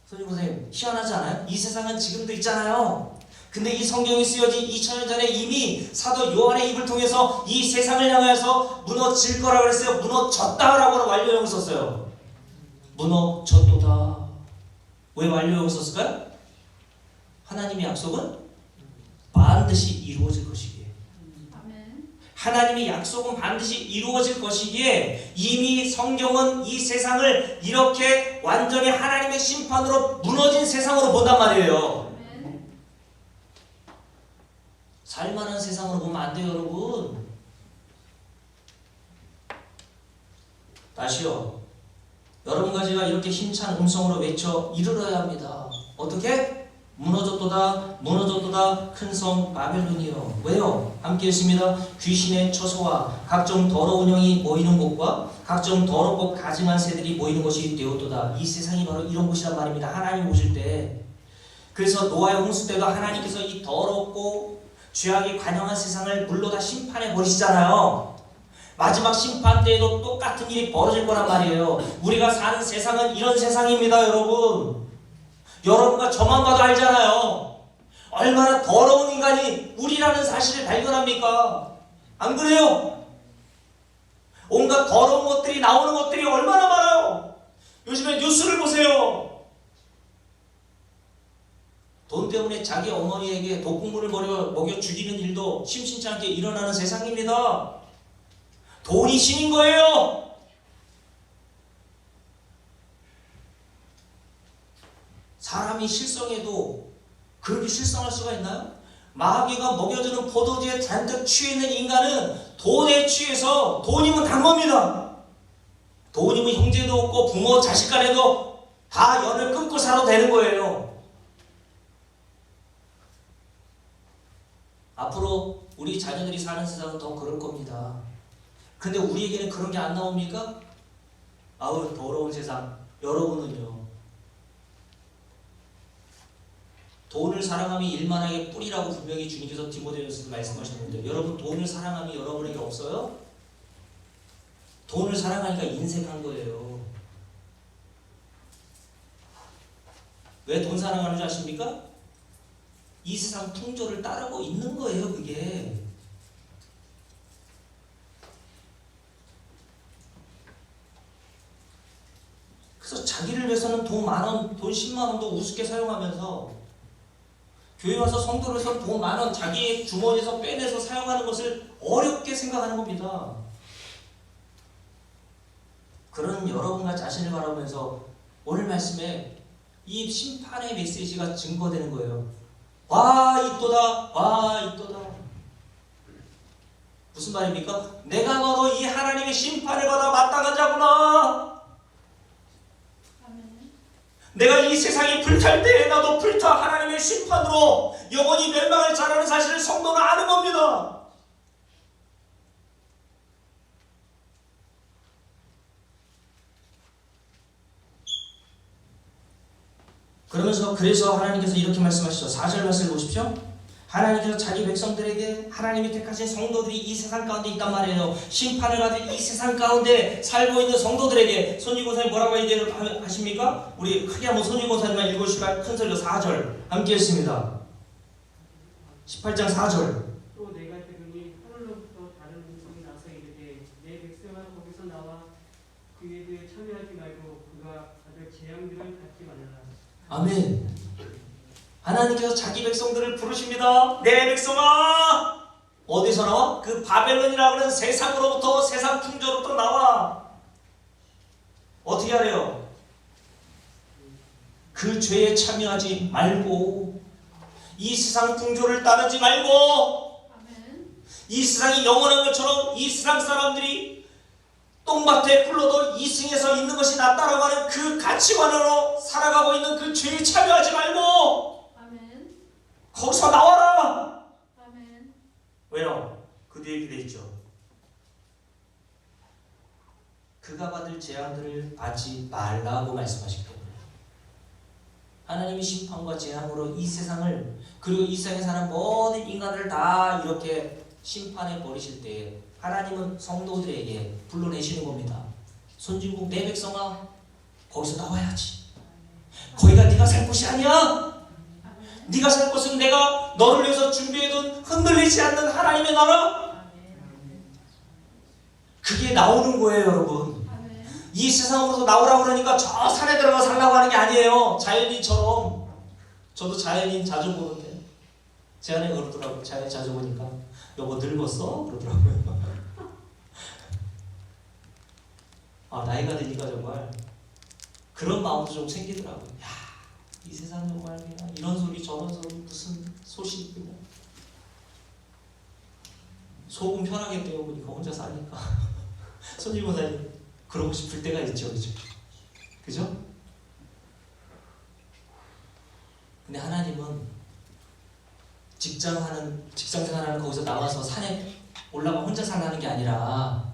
S2: 선생님 희한하지 않아요? 이 세상은 지금도 있잖아요. 근데 이 성경이 쓰여진 2000년 전에 이미 사도 요한의 입을 통해서 이 세상을 향해서 무너질 거라고 그랬어요. 무너졌다라고 완료형을 썼어요. 무너졌도다. 왜 완료형을 썼을까요? 하나님의 약속은 반드시 이루어질 것이기에. 하나님의 약속은 반드시 이루어질 것이기에 이미 성경은 이 세상을 이렇게 완전히 하나님의 심판으로 무너진 세상으로 본단 말이에요. 살만한 세상으로 보면 안 돼요, 여러분. 다시요. 여러분과 제가 이렇게 힘찬 음성으로 외쳐 이르러야 합니다. 어떻게? 무너졌도다 무너졌도다 큰 성 바벨론이요. 왜요? 함께 읽습니다. 귀신의 처소와 각종 더러운 영이 모이는 곳과 각종 더럽고 가증한 새들이 모이는 곳이 되었도다. 이 세상이 바로 이런 곳이란 말입니다. 하나님 오실 때. 그래서 노아의 홍수 때도 하나님께서 이 더럽고 죄악이 관영한 세상을 물로 다 심판해 버리시잖아요. 마지막 심판 때에도 똑같은 일이 벌어질 거란 말이에요. 우리가 사는 세상은 이런 세상입니다, 여러분. 여러분과 저만 봐도 알잖아요. 얼마나 더러운 인간이 우리라는 사실을 발견합니까? 안 그래요? 온갖 더러운 것들이 나오는 것들이 얼마나 많아요. 요즘에 뉴스를 보세요. 돈 때문에 자기 어머니에게 독극물을 먹여 죽이는 일도 심심치 않게 일어나는 세상입니다. 돈이 신인 거예요. 사람이 실성해도 그렇게 실성할 수가 있나요? 마귀가 먹여주는 포도주에 잔뜩 취해 있는 인간은 돈에 취해서 돈이면 단 겁니다. 돈이면 형제도 없고 부모 자식 간에도 다 연을 끊고 살아도 되는 거예요. 앞으로 우리 자녀들이 사는 세상은 더 그럴 겁니다. 근데 우리에게는 그런 게 안 나옵니까? 아우 더러운 세상. 여러분은요, 돈을 사랑함이 일만하게 뿌리라고 분명히 주님께서 디모데후서에서 말씀하셨는데, 여러분 돈을 사랑함이 여러분에게 없어요? 돈을 사랑하니까 인색한 거예요. 왜 돈 사랑하는 줄 아십니까? 이 세상 풍조를 따르고 있는 거예요, 그게. 그래서 자기를 위해서는 돈 10,000원, 돈 100,000원도 우습게 사용하면서 교회 와서 성도를 위해서 돈 10,000원 자기의 주머니에서 빼내서 사용하는 것을 어렵게 생각하는 겁니다. 그런 여러분과 자신을 바라보면서 오늘 말씀에 이 심판의 메시지가 증거되는 거예요. 와 이또다 와 이또다. 무슨 말입니까? 내가 바로 이 하나님의 심판을 받아 마땅한 자구나. 내가 이 세상이 불탈 때에 나도 불타 하나님의 심판으로 영원히 멸망을 잘하는 사실을 성도는 아는 겁니다. 그래서 하나님께서 이렇게 말씀하시죠. 4절 말씀을 보십시오. 하나님께서 자기 백성들에게 하나님이 택하신 성도들이 이 세상 가운데 있단 말이에요. 심판을 받을 이 세상 가운데 살고 있는 성도들에게 손익원사님 뭐라고 얘기하십니까? 우리 크게 한번 손익원사님만 읽어주실까요? 큰 소리로 4절 함께 했습니다. 18장 4절.
S3: 또 내가 들으니 하늘로부터 다른 음성이 나서 이르되 내 백성아 거기서 나와 그에 대해 참여하지 말고 그가 받을 재앙들을 받지 말라.
S2: 아멘. 하나님께서 자기 백성들을 부르십니다. 내 백성아, 어디서 나와? 그 바벨론이라고 하는 세상으로부터, 세상 풍조로부터 나와. 어떻게 하래요? 그 죄에 참여하지 말고, 이 세상 풍조를 따르지 말고, 이 세상이 영원한 것처럼 이 세상 사람들이 똥밭에 굴러도 이승에서 있는 것이 낫다라고 하는 그 가치관으로 살아가고 있는 그 죄에 참여하지 말고
S4: 아멘.
S2: 거기서 나와라.
S4: 아멘.
S2: 왜요? 그 뒤에 이렇게 돼 있죠. 그가 받을 재앙들을 받지 말라고 말씀하시기 때문에 하나님의 심판과 재앙으로 이 세상을 그리고 이 세상에 사는 모든 인간들을 다 이렇게 심판해 버리실 때에 하나님은 성도들에게 불러내시는 겁니다. 선진국 내 백성아 거기서 나와야지. 거기가 네가 살 곳이 아니야. 네가 살 곳은 내가 너를 위해서 준비해둔 흔들리지 않는 하나님의 나라. 그게 나오는 거예요, 여러분. 이 세상으로서 나오라고 그러니까 저 산에 들어가 살라고 하는 게 아니에요. 자연인처럼. 저도 자연인 자주 보는데 제 아내가 그러더라고요. 자연인 자주 보니까 여보 늙었어? 그러더라고요. 아, 나이가 드니까 정말 그런 마음도 좀 생기더라고요. 야, 이 세상 정말 그냥 이런 소리 저런 소리 무슨 소식이냐. 속은 편하겠대요. 보니까 혼자 사니까. 손님보다는 그러고 싶을 때가 있죠, 그죠? 근데 하나님은 직장 생활하는 거기서 나와서 산에 올라가 혼자 살라는 게 아니라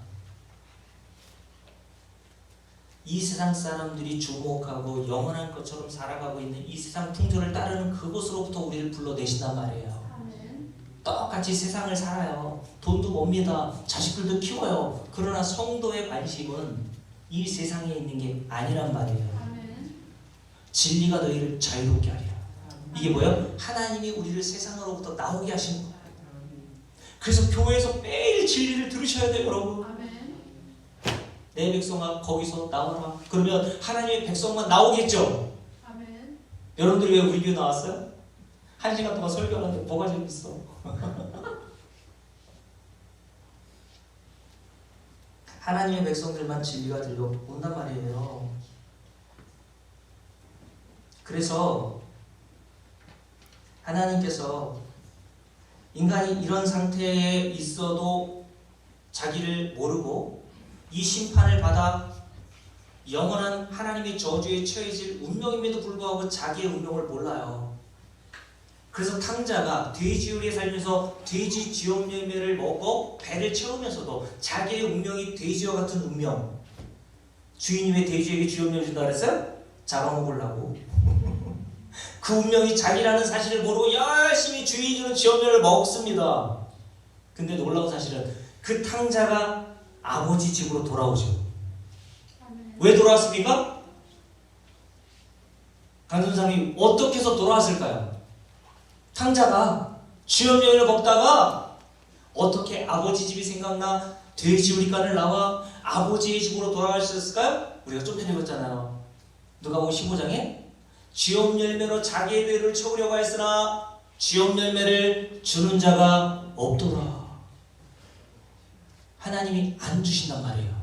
S2: 이 세상 사람들이 주목하고 영원한 것처럼 살아가고 있는 이 세상 풍조를 따르는 그곳으로부터 우리를 불러내신단 말이에요. 똑같이 세상을 살아요. 돈도 봅니다. 자식들도 키워요. 그러나 성도의 관심은 이 세상에 있는 게 아니란 말이에요. 진리가 너희를 자유롭게 하리라. 이게 뭐예요? 하나님이 우리를 세상으로부터 나오게 하신 거예요. 그래서 교회에서 매일 진리를 들으셔야 돼요, 여러분. 내 백성아 거기서 나와라. 그러면 하나님의 백성만 나오겠죠? 여러분들이 왜 우리 교회 나왔어요? 1시간 동안 설교하는데 뭐가 재밌어? 하나님의 백성들만 진리가 들려온단 말이에요. 그래서 하나님께서 인간이 이런 상태에 있어도 자기를 모르고 이 심판을 받아 영원한 하나님의 저주에 처해질 운명임에도 불구하고 자기의 운명을 몰라요. 그래서 탕자가 돼지우리에 살면서 돼지 쥐염 열매를 먹고 배를 채우면서도 자기의 운명이 돼지와 같은 운명. 주인이 왜 돼지에게 쥐염 열매 준다 그랬어요? 잡아먹으려고. 그 운명이 자기라는 사실을 모르고 열심히 주인이 주는 쥐염 열매를 먹습니다. 근데 놀라운 사실은 그 탕자가 아버지 집으로 돌아오죠. 왜 돌아왔습니까? 강선상이 어떻게 해서 돌아왔을까요? 탕자가 쥐염면을 먹다가 어떻게 아버지 집이 생각나 돼지우리간을 나와 아버지의 집으로 돌아가셨을까요? 우리가 좀 전에 읽었잖아요. 누가복음 15장에 쥐염열매로 자기의 배를 채우려고 했으나 쥐염열매를 주는 자가 없더라. 하나님이 안 주신단 말이에요.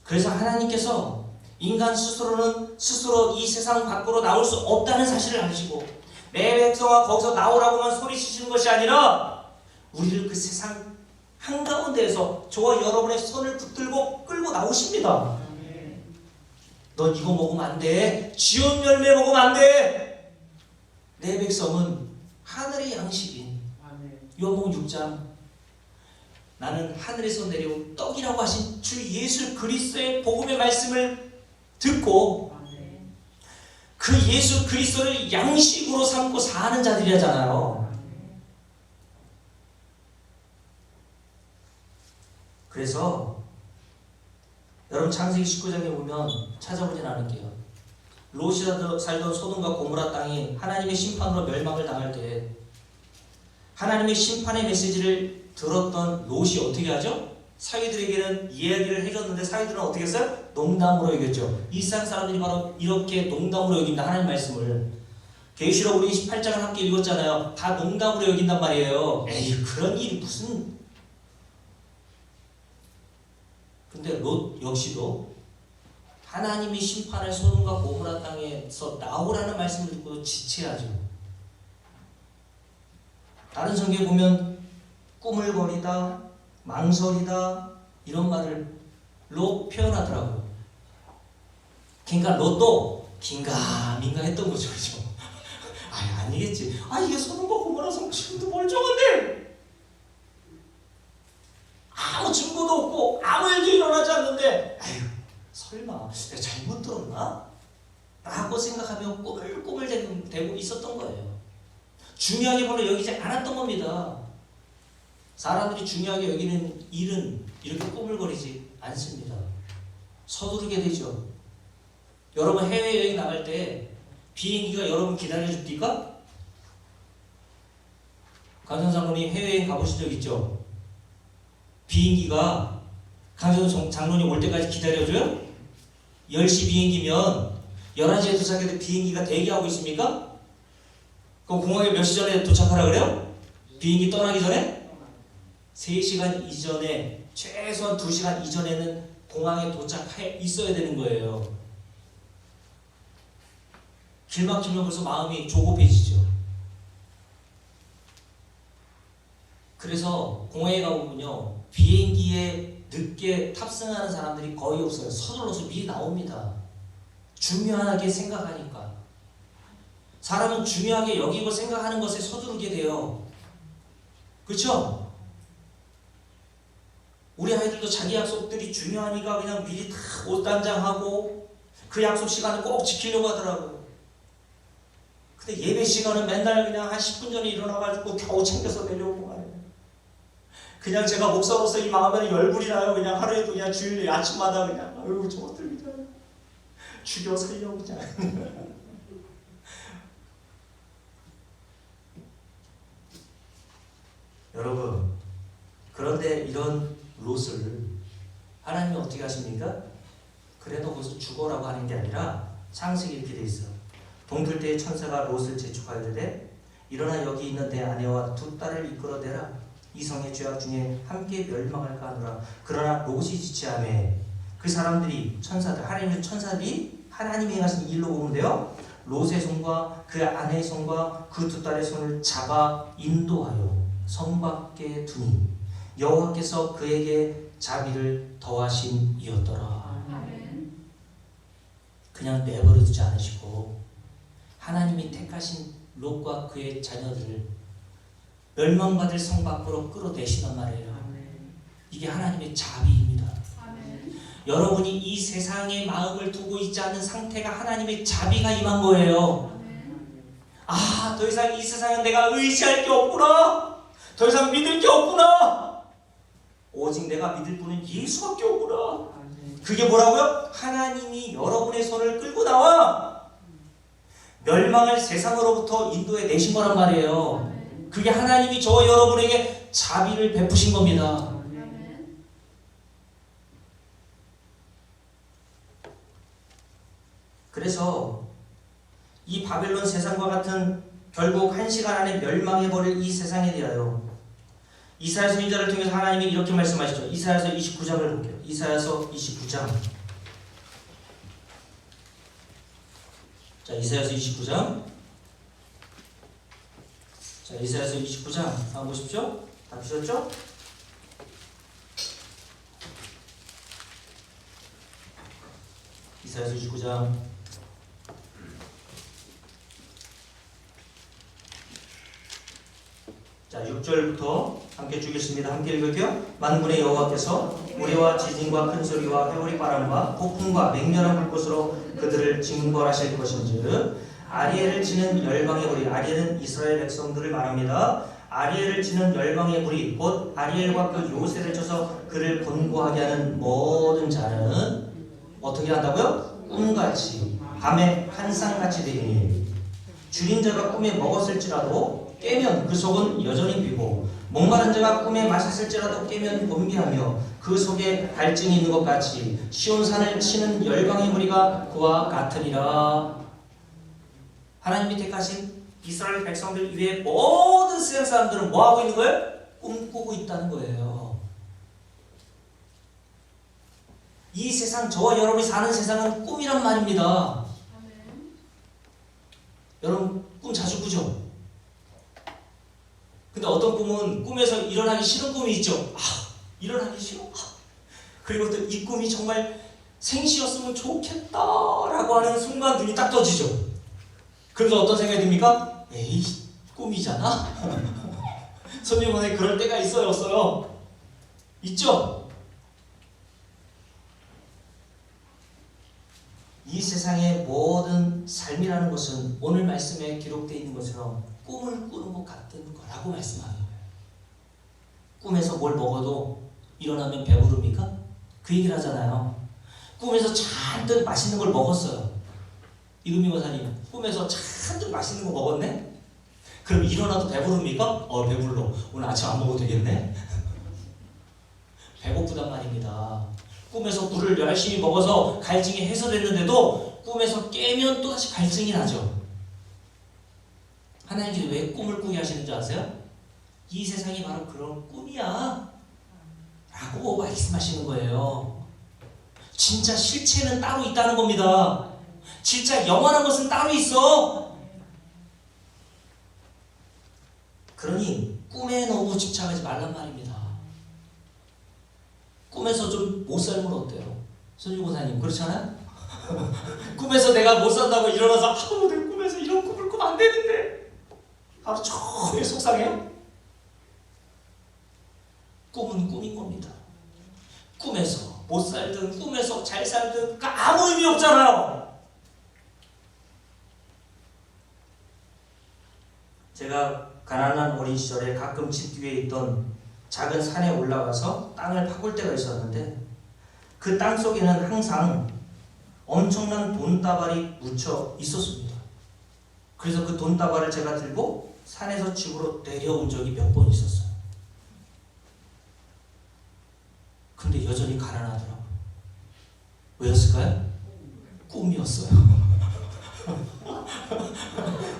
S2: 그래서 하나님께서 인간 스스로는 스스로 이 세상 밖으로 나올 수 없다는 사실을 아시고 내 백성아 거기서 나오라고만 소리치시는 것이 아니라 우리를 그 세상 한가운데에서 저와 여러분의 손을 붙들고 끌고 나오십니다. 넌 이거 먹으면 안 돼. 쥐염 열매 먹으면 안 돼. 내 백성은 하늘의 양식인 요한복음 6장 나는 하늘에서 내려온 떡이라고 하신 주 예수 그리스도의 복음의 말씀을 듣고 그 예수 그리스도를 양식으로 삼고 사는 자들이잖아요. 그래서 여러분 창세기 19장에 보면 찾아보진 않을게요. 롯이 살던 소돔과 고모라 땅이 하나님의 심판으로 멸망을 당할 때 하나님의 심판의 메시지를 들었던 롯이 어떻게 하죠? 사위들에게는 이야기를 해줬는데 사위들은 어떻게 했어요? 농담으로 여겼죠. 이 세상 사람들이 바로 이렇게 농담으로 여긴다. 하나님 말씀을 계시록 우리 18장을 함께 읽었잖아요. 다 농담으로 여긴단 말이에요. 에이 그런 일이 무슨. 근데 롯 역시도 하나님이 심판을 소돔과 고모라 땅에서 나오라는 말씀을 듣고도 지체하죠. 다른 성경에 보면 꾸물거리다, 망설이다 이런 말로 표현하더라고요. 그러니까 롯도 긴가민가 했던 거죠. 그죠? 아니겠지. 이게 소돔과 고모라서 지금도 멀쩡한데 아무 증거도 없고 아무 일도 일어나지 않는데 설마 내가 잘못 들었나? 라고 생각하며 꾸물꾸물 대고 있었던 거예요. 중요하게 별로 여기지 않았던 겁니다. 사람들이 중요하게 여기는 일은 이렇게 꾸물거리지 않습니다. 서두르게 되죠. 여러분 해외여행 나갈 때 비행기가 여러분 기다려줍니까? 강선 장로님 해외여행 가보신 적 있죠? 비행기가 강선 장로님 올 때까지 기다려줘요? 10시 비행기면 11시에 도착해도 비행기가 대기하고 있습니까? 그럼 공항에 몇 시 전에 도착하라 그래요? 비행기 떠나기 전에? 3시간 이전에, 최소한 2시간 이전에는 공항에 도착해 있어야 되는 거예요. 길 막히면 벌써 마음이 조급해지죠. 그래서 공항에 가보면요, 비행기에 늦게 탑승하는 사람들이 거의 없어요. 서둘러서 미리 나옵니다. 중요하게 생각하니까. 사람은 중요하게 여기고 생각하는 것에 서두르게 돼요. 그렇죠? 우리 아이들도 자기 약속들이 중요하니까 그냥 미리 다 옷 단장하고 그 약속 시간을 꼭 지키려고 하더라고요. 근데 예배 시간은 맨날 그냥 한 10분 전에 일어나가지고 겨우 챙겨서 내려오고 말이에요. 그냥 제가 목사로서 이 마음에는 열불이 나요. 그냥 하루에도 그냥 주일 아침마다 그냥 저것들 그냥 죽여 살려 그냥. 여러분, 그런데 이런 롯을 하나님이 어떻게 하십니까? 그래도 거기서 죽어라고 하는 게 아니라 창세기 이렇게 돼 있어. 동틀 때에 천사가 롯을 재촉하여되 일어나 여기 있는 내 아내와 2 딸을 이끌어내라. 이 성의 죄악 중에 함께 멸망할까 하노라. 그러나 롯이 지체하매 그 사람들이 천사들, 하나님의 천사들이 하나님이 행하신 일로 보면 돼요. 롯의 손과 그 아내의 손과 그 2 딸의 손을 잡아 인도하여 성 밖에 두니 여호와께서 그에게 자비를 더하심이었더라. 그냥 내버려 두지 않으시고 하나님이 택하신 롯과 그의 자녀들을 멸망받을 성 밖으로 끌어내시단 말이에요. 이게 하나님의 자비입니다. 여러분이 이 세상에 마음을 두고 있지 않는 상태가 하나님의 자비가 임한 거예요. 더 이상 이 세상은 내가 의지할 게 없구나. 더 이상 믿을 게 없구나. 오직 내가 믿을 분은 예수밖에 없구나. 그게 뭐라고요? 하나님이 여러분의 손을 끌고 나와 멸망을 세상으로부터 인도해 내신 거란 말이에요. 그게 하나님이 저와 여러분에게 자비를 베푸신 겁니다. 그래서 이 바벨론 세상과 같은 결국 1시간 안에 멸망해버릴 이 세상에 대하여 이사야 선지자를 통해서 하나님이 이렇게 말씀하시죠. 이사야서 29장을 볼게요. 이사야서 29장. 자, 이사야서 29장. 자, 이사야서 29장 한번 보십시오. 다 보셨죠? 이사야서 29장. 자, 6절부터 함께 주겠습니다. 함께 읽을게요. 만군의 여호와께서 우레와 지진과 큰 소리와 회오리 바람과 폭풍과 맹렬한 불꽃으로 그들을 징벌하실 것인즉 아리엘을 치는 열방의 불이, 아리엘은 이스라엘 백성들을 말합니다. 아리엘을 치는 열방의 불이 곧 아리엘과 그 요새를 쳐서 그를 곤고하게 하는 모든 자는 어떻게 한다고요? 꿈같이 밤에 환상같이 되니 줄인 자가 꿈에 먹었을지라도 깨면 그 속은 여전히 비고 목마른 자가 꿈에 마셨을지라도 깨면 곤비하며 그 속에 갈증이 있는 것 같이 시온산을 치는 열방의 무리가 그와 같으리라. 하나님이 택하신 이스라엘 백성들 이외의 모든 세상 사람들은 뭐하고 있는 거예요? 꿈꾸고 있다는 거예요. 이 세상, 저와 여러분이 사는 세상은 꿈이란 말입니다. 여러분 꿈 자주 꾸죠? 근데 근데 어떤 꿈은 꿈에서 일어나기 싫은 꿈이 있죠. 일어나기 싫어. 그리고 또 이 꿈이 정말 생시였으면 좋겠다라고 하는 순간 눈이 딱 떠지죠. 그래서 어떤 생각이 듭니까? 에이, 꿈이잖아. 선생님은 그럴 때가 있어요, 없어요? 있죠? 이 세상의 모든 삶이라는 것은 오늘 말씀에 기록되어 있는 것처럼 꿈을 꾸는 것 같은 거라고 말씀하는 거예요. 꿈에서 뭘 먹어도 일어나면 배부릅니까? 그 얘기를 하잖아요. 꿈에서 잔뜩 맛있는 걸 먹었어요. 이금희 권사님, 꿈에서 잔뜩 맛있는 거 먹었네? 그럼 일어나도 배부릅니까? 배불러. 오늘 아침 안 먹어도 되겠네? 배고프단 말입니다. 꿈에서 물을 열심히 먹어서 갈증이 해소됐는데도 꿈에서 깨면 또다시 갈증이 나죠. 하나님께서 왜 꿈을 꾸게 하시는 줄 아세요? 이 세상이 바로 그런 꿈이야 라고 말씀하시는 거예요. 진짜 실체는 따로 있다는 겁니다. 진짜 영원한 것은 따로 있어. 그러니 꿈에 너무 집착하지 말란 말입니다. 꿈에서 좀 못 살면 어때요? 손유고사님 그렇잖아요? 꿈에서 내가 못 산다고 일어나서 내 꿈에서 이런 꿈을 꾸면 안 되는데 하루 종일 속상해요? 꿈은 꿈인 겁니다. 꿈에서 못 살든 꿈에서 잘 살든 아무 의미 없잖아요. 제가 가난한 어린 시절에 가끔 집 뒤에 있던 작은 산에 올라가서 땅을 파볼 때가 있었는데 그 땅 속에는 항상 엄청난 돈다발이 묻혀 있었습니다. 그래서 그 돈다발을 제가 들고 산에서 집으로 내려온 적이 몇 번 있었어요. 근데 여전히 가난하더라고요. 왜였을까요? 꿈이었어요.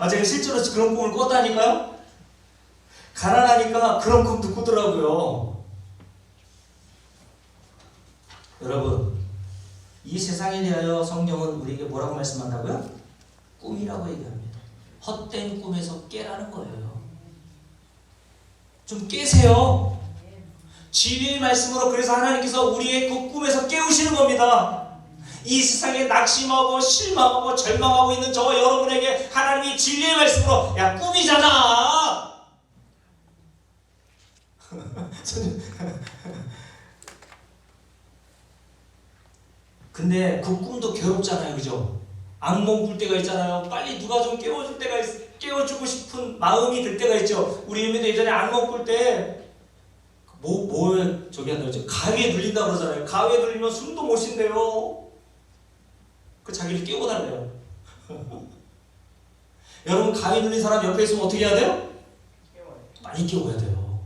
S2: 제가 실제로 그런 꿈을 꿨다니까요? 가난하니까 그런 꿈도 꾸더라고요. 여러분, 이 세상에 대하여 성경은 우리에게 뭐라고 말씀한다고요? 꿈이라고 얘기합니다. 헛된 꿈에서 깨라는 거예요. 좀 깨세요. 진리의 말씀으로 그래서 하나님께서 우리의 그 꿈에서 깨우시는 겁니다. 이 세상에 낙심하고 실망하고 절망하고 있는 저와 여러분에게 하나님이 진리의 말씀으로 야 꿈이잖아. 근데 그 꿈도 괴롭잖아요, 그죠? 악몽 꿀 때가 있잖아요. 빨리 누가 좀 깨워줄 때가 깨워주고 싶은 마음이 들 때가 있죠. 우리 유미도 예전에 악몽 꿀 때 저기 한다고 그러죠? 가위에 눌린다 그러잖아요. 가위에 눌리면 숨도 못 쉰대요. 그 자기를 깨워달래요. 여러분 가위 눌린 사람 옆에 있으면 어떻게 해야 돼요? 많이 깨워야 돼요.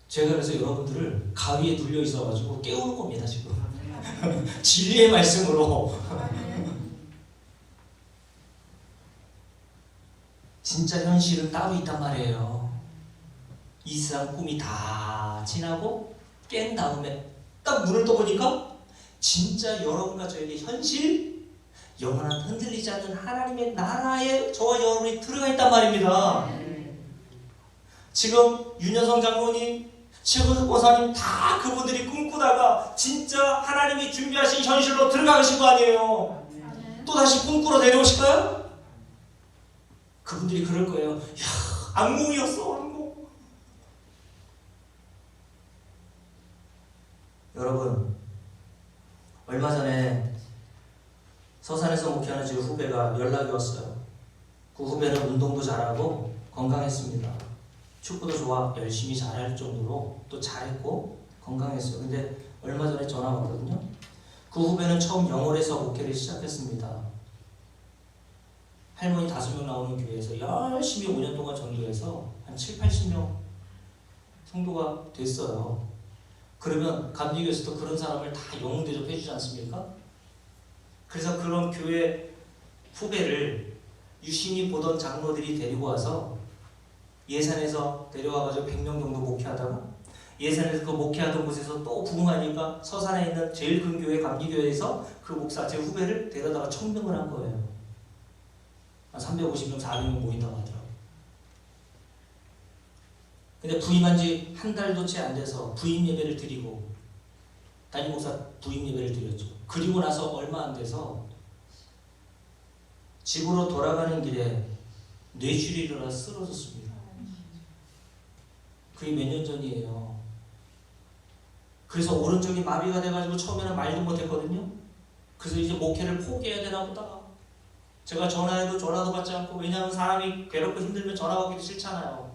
S2: 제가 그래서 여러분들을 가위에 눌려 있어가지고 깨우는 겁니다 지금. 진리의 말씀으로. 진짜 현실은 따로 있단 말이에요. 이 세상 꿈이 다 지나고 깬 다음에 딱 눈을 떠보니까 진짜 여러분과 저에게 현실, 영원한 흔들리지 않는 하나님의 나라에 저와 여러분이 들어가 있단 말입니다. 지금 윤여성 장로님, 최근석 권사님 다 그분들이 꿈꾸다가 진짜 하나님이 준비하신 현실로 들어가신 거 아니에요. 또다시 꿈꾸러 내려오실까요? 그분들이 그럴 거예요. 야, 악몽이었어, 악몽. 여러분, 얼마 전에 서산에서 목회하는 제 후배가 연락이 왔어요. 그 후배는 운동도 잘하고 건강했습니다. 축구도 좋아 열심히 잘할 정도로 또 잘했고 건강했어요. 근데 얼마 전에 전화 왔거든요. 그 후배는 처음 영월에서 목회를 시작했습니다. 할머니 5명 나오는 교회에서 열심히 5년 동안 전도해서 한 7, 80명 성도가 됐어요. 그러면 감리교에서도 그런 사람을 다 영웅 대접해 주지 않습니까? 그래서 그런 교회 후배를 유심히 보던 장로들이 데리고 와서 예산에서 데려와가지고 100명 정도 목회하다가 예산에서 그 목회하던 곳에서 또 부흥하니까 서산에 있는 제일 큰 교회 감리교회에서 그 목사 제 후배를 데려다가 청명을 한 거예요. 한 350명, 400명 모인다고 하더라고요. 근데 부임한 지 한 달도 채 안 돼서 부임 예배를 드리고 담임 목사 부임 예배를 드렸죠. 그리고 나서 얼마 안 돼서 집으로 돌아가는 길에 뇌출이 일어나 쓰러졌습니다. 그게 몇 년 전이에요. 그래서 오른쪽이 마비가 돼가지고 처음에는 말도 못했거든요. 그래서 이제 목회를 포기해야 되나 보다. 제가 전화해도 전화도 받지 않고, 왜냐하면 사람이 괴롭고 힘들면 전화 받기도 싫잖아요.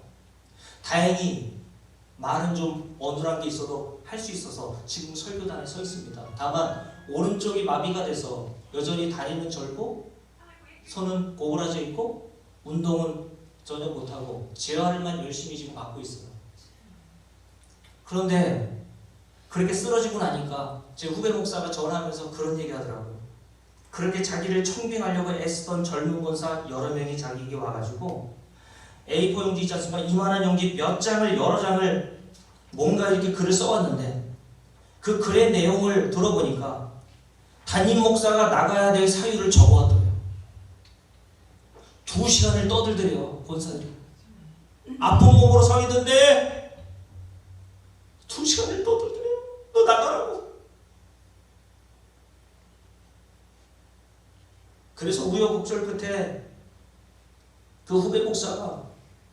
S2: 다행히 말은 좀 어눌한 게 있어도 할 수 있어서 지금 설교단에 서 있습니다. 다만 오른쪽이 마비가 돼서 여전히 다리는 절고 손은 고그라져 있고 운동은 전혀 못하고 재활만 열심히 지금 받고 있어요. 그런데 그렇게 쓰러지고 나니까 제 후배 목사가 전화하면서 그런 얘기 하더라고요. 그렇게 자기를 청빙하려고 애쓰던 젊은 권사 여러 명이 자기에게 와가지고 A4 용지 있지 않습니까? 이만한 용지 몇 장을, 여러 장을 뭔가 이렇게 글을 써왔는데 그 글의 내용을 들어보니까 담임 목사가 나가야 될 사유를 적어왔더래요. 2시간을 떠들더래요, 권사들이. 아픈 몸으로 서 있는데 2시간을 떠들더래요. 너 나가라고. 그래서 우여곡절 끝에 그 후배 목사가